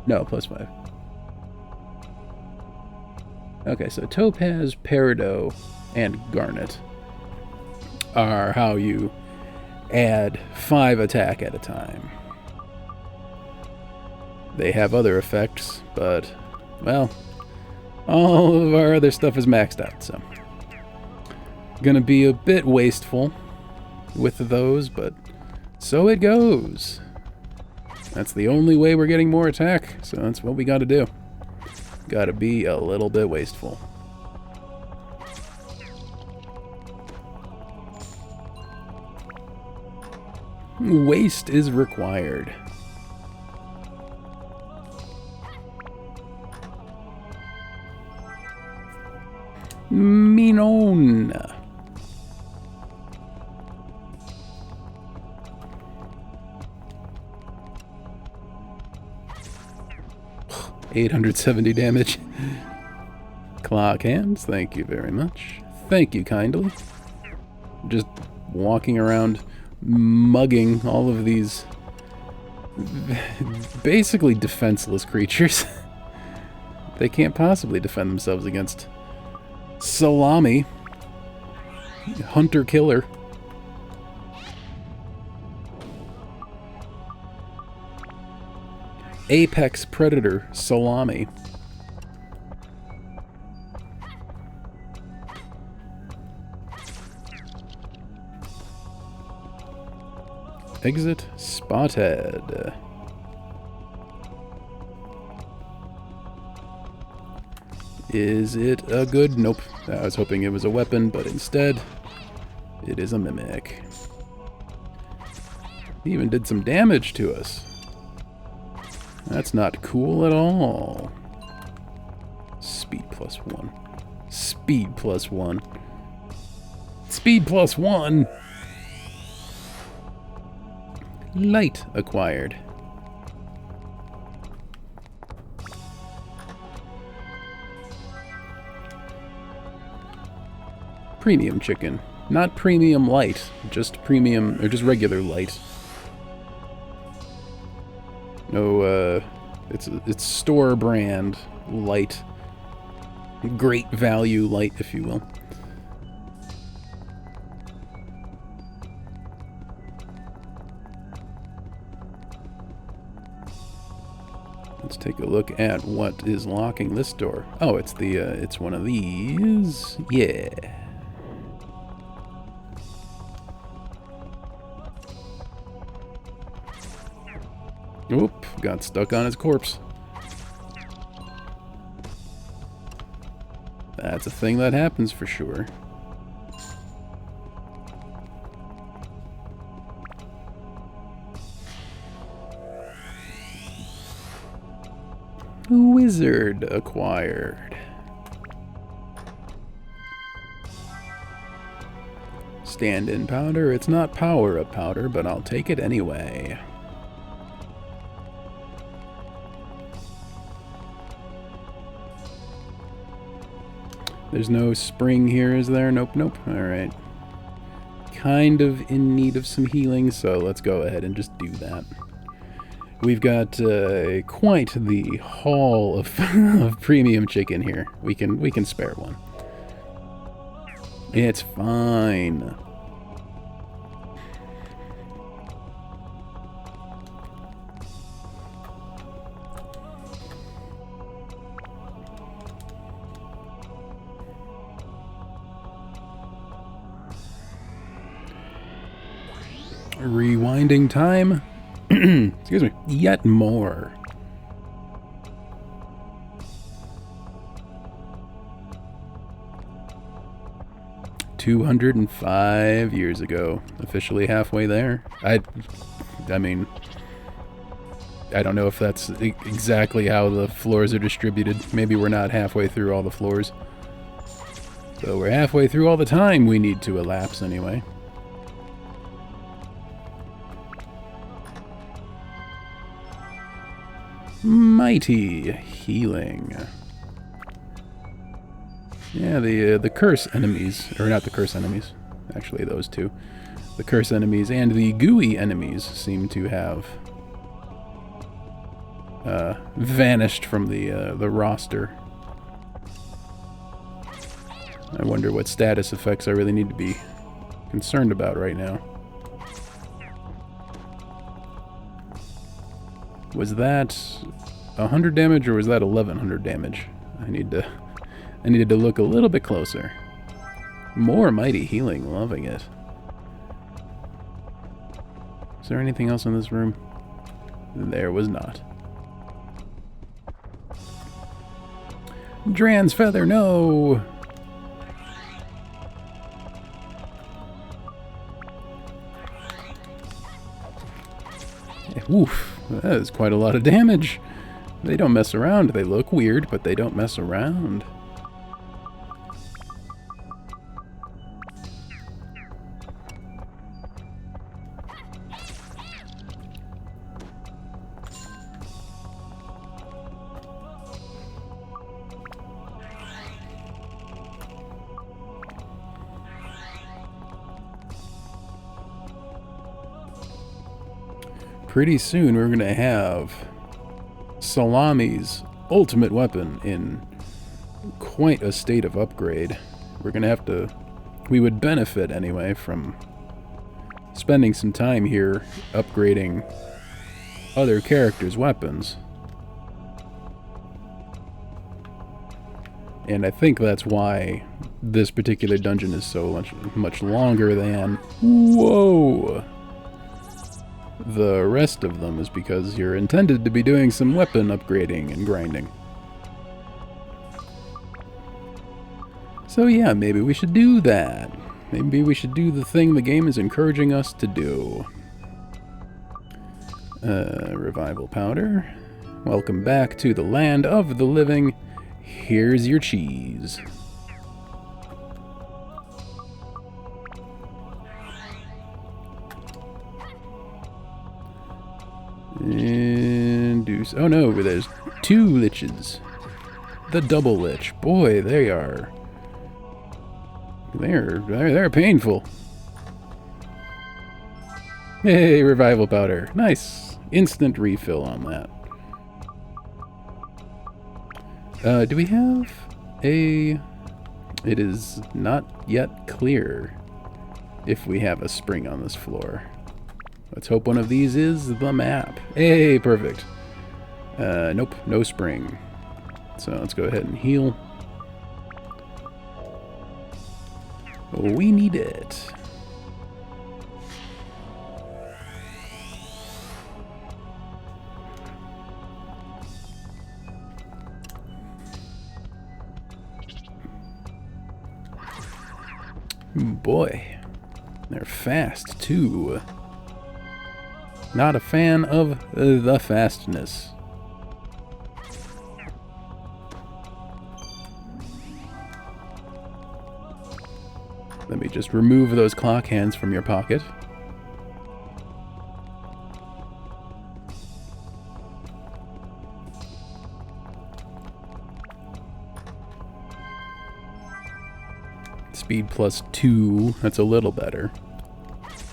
No, +5. Okay, so Topaz, Peridot, and Garnet are how you add 5 attack at a time. They have other effects, but, well, all of our other stuff is maxed out, so... Gonna be a bit wasteful with those, but so it goes. That's the only way we're getting more attack, so that's what we gotta do. Gotta be a little bit wasteful. Waste is required. Minon. 870 damage. Clock hands, thank you very much. Thank you kindly. Just walking around mugging all of these basically defenseless creatures. They can't possibly defend themselves against Salami, hunter-killer. Apex predator Salami. Exit spotted. Is it a good? Nope. I was hoping it was a weapon, but instead, it is a mimic. He even did some damage to us. That's not cool at all. Speed +1. Speed +1. Speed +1! Light acquired. Premium chicken. Not premium light, just premium, or just regular light. No, it's store brand light. Great value light, if you will. Let's take a look at what is locking this door. Oh, it's the, it's one of these. Yeah. Oop, got stuck on his corpse. That's a thing that happens for sure. Wizard acquired. Stand-in powder. It's not power-up powder, but I'll take it anyway. There's no spring here, is there? Nope, nope. Alright. Kind of in need of some healing, so let's go ahead and just do that. We've got quite the haul of, of premium chicken here. We can spare one. It's fine. Rewinding time. Excuse me. Yet more. "205 years ago." Officially halfway there. I mean, I don't know if that's exactly how the floors are distributed. Maybe we're not halfway through all the floors. So we're halfway through all the time we need to elapse anyway. Mighty healing. Yeah, the curse enemies, or not the curse enemies, actually those two. The curse enemies and the gooey enemies seem to have vanished from the roster. I wonder what status effects I really need to be concerned about right now. Was that 100 damage or was that 1100 damage? I needed to look a little bit closer. More mighty healing, loving it. Is there anything else in this room? There was not. Dran's feather, no! Oof. That is quite a lot of damage. They don't mess around. They look weird, but they don't mess around. pretty soon we're going to have Salami's ultimate weapon in quite a state of upgrade. We're going to have to... We would benefit, anyway, from spending some time here upgrading other characters' weapons. And I think that's why this particular dungeon is so much longer than... Whoa! The rest of them is because you're intended to be doing some weapon upgrading and grinding. So yeah, maybe we should do that. Maybe we should do the thing the game is encouraging us to do. Revival powder. Welcome back to the land of the living. Here's your cheese. And do... Oh no, there's 2 liches. The double lich. Boy, they are... They're painful. Hey, revival powder. Nice. Instant refill on that. Do we have a... It is not yet clear if we have a spring on this floor. Let's hope one of these is the map. Hey, perfect. Nope, no spring. So let's go ahead and heal. We need it. Boy, they're fast too. Not a fan of the fastness. Let me just remove those clock hands from your pocket. Speed +2, that's a little better.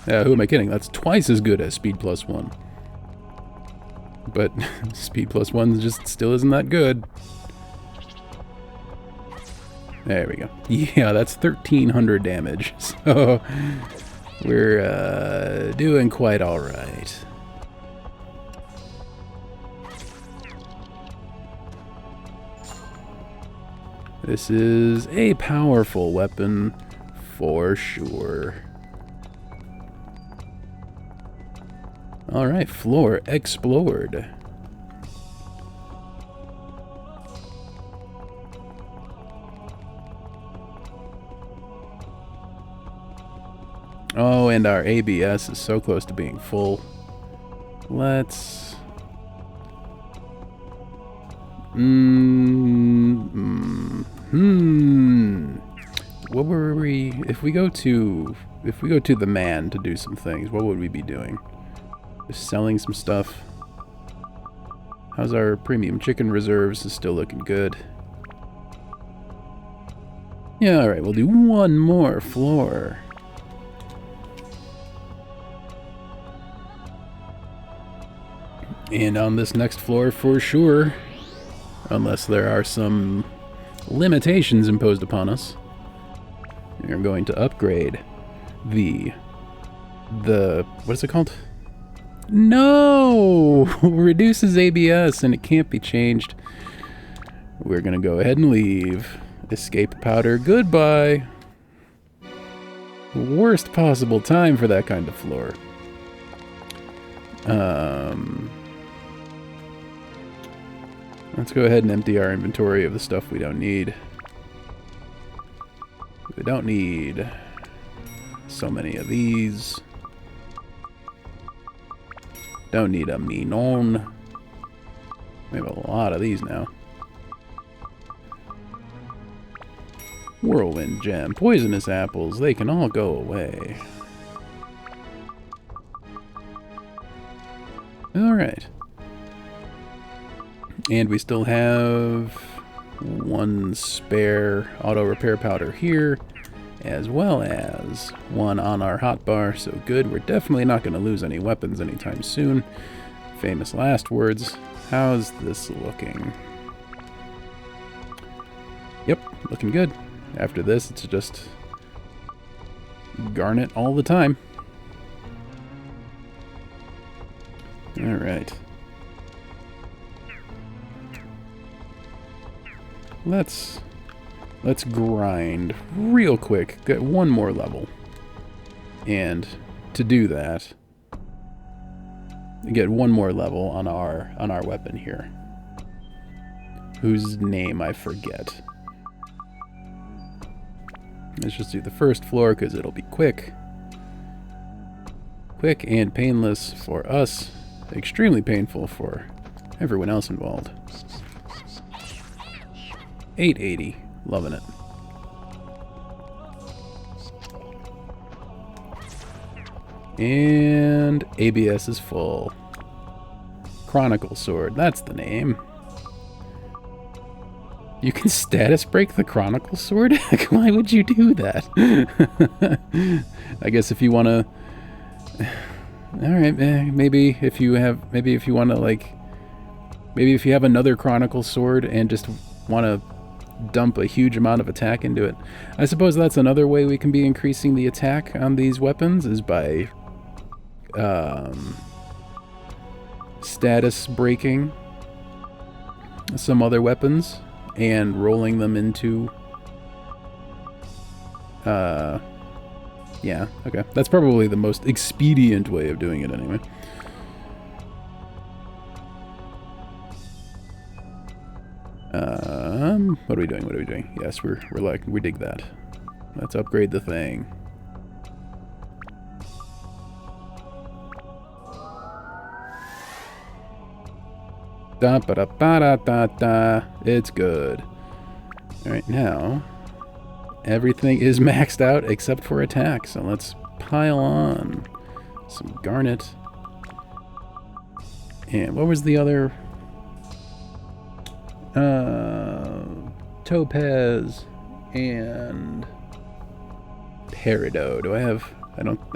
Who am I kidding? That's twice as good as speed +1. But speed +1 just still isn't that good. There we go. Yeah, that's 1,300 damage. So we're doing quite all right. This is a powerful weapon for sure. All right, floor explored. Oh, and our ABS is so close to being full. Let's... What were we... If we go to the man to do some things, what would we be doing? Just selling some stuff. How's our premium chicken reserves? Is still looking good. Yeah, alright, we'll do one more floor. And on this next floor, for sure, unless there are some limitations imposed upon us, we're going to upgrade the what is it called? No! Reduces ABS and it can't be changed. We're gonna go ahead and leave. Escape powder, goodbye. Worst possible time for that kind of floor. Let's go ahead and empty our inventory of the stuff we don't need. We don't need so many of these. Don't need a minon. We have a lot of these now. Whirlwind gem, poisonous apples, they can all go away. Alright. And we still have one spare auto repair powder here, as well as one on our hotbar, so good. We're definitely not going to lose any weapons anytime soon. Famous last words. How's this looking? Yep, looking good. After this, it's just garnet all the time. Alright. Let's grind real quick. Get one more level. And to do that, get one more level on our weapon here. Whose name I forget. Let's just do the first floor because it'll be quick. Quick and painless for us. Extremely painful for everyone else involved. 880. Loving it. And ABS is full. Chronicle Sword, that's the name. You can status break the Chronicle Sword? Why would you do that? I guess if you want to... Alright, maybe if you want to, like... Maybe if you have another Chronicle Sword and just want to dump a huge amount of attack into it. I suppose that's another way we can be increasing the attack on these weapons, is by status breaking some other weapons and rolling them into yeah, okay. That's probably the most expedient way of doing it anyway. What are we doing? What are we doing? Yes, we dig that. Let's upgrade the thing. Da ba da ba da da da. It's good. Alright, now everything is maxed out except for attack, so let's pile on some garnet. And what was the other? Topaz and peridot. Do I have...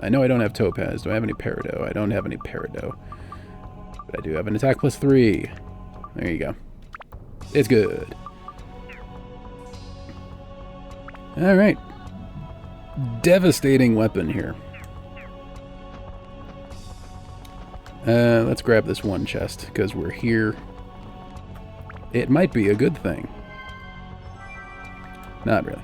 I know I don't have topaz. Do I have any peridot? I don't have any peridot. But I do have an attack plus 3. There you go. It's good. Alright. Devastating weapon here. Let's grab this one chest, because we're here. It might be a good thing. Not really.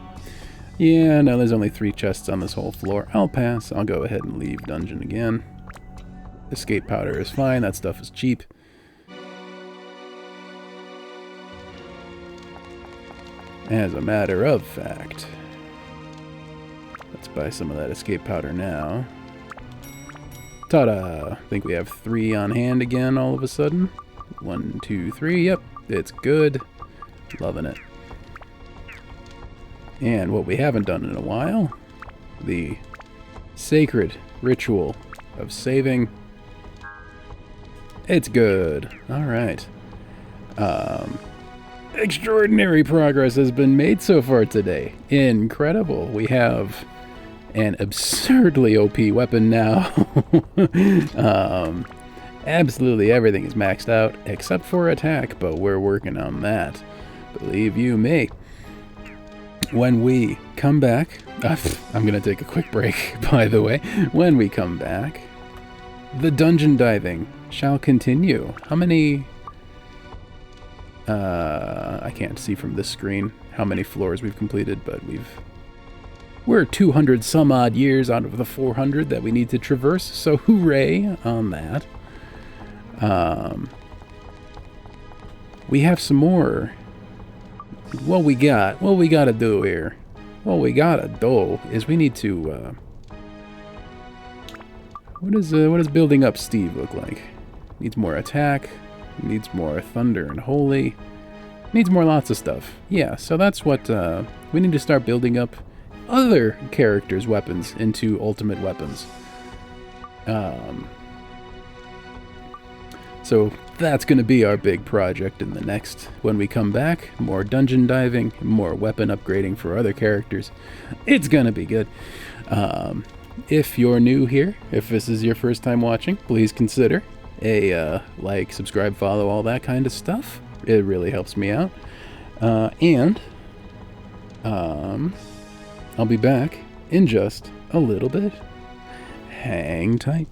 Yeah, no, there's only 3 chests on this whole floor. I'll pass. I'll go ahead and leave dungeon again. Escape powder is fine. That stuff is cheap. As a matter of fact, let's buy some of that escape powder now. Ta-da! I think we have 3 on hand again all of a sudden. 1, 2, 3. Yep, it's good. Loving it. And what we haven't done in a while, the sacred ritual of saving. It's good. Alright. Extraordinary progress has been made so far today. Incredible. We have an absurdly OP weapon now. Absolutely everything is maxed out except for attack, but we're working on that. Believe you me. When we come back... I'm going to take a quick break, by the way. When we come back, the dungeon diving shall continue. How many... I can't see from this screen how many floors we've completed, but we're 200 some odd years out of the 400 that we need to traverse, so hooray on that. We have some more. What we gotta do here, what we gotta do is we need to, what does building up Steve look like? Needs more attack, needs more thunder and holy, needs more lots of stuff. Yeah, so that's what, we need to start building up other characters' weapons into ultimate weapons. So that's going to be our big project in the next. When we come back, more dungeon diving, more weapon upgrading for other characters. It's going to be good. If you're new here, if this is your first time watching, please consider a like, subscribe, follow, all that kind of stuff. It really helps me out. And I'll be back in just a little bit. Hang tight.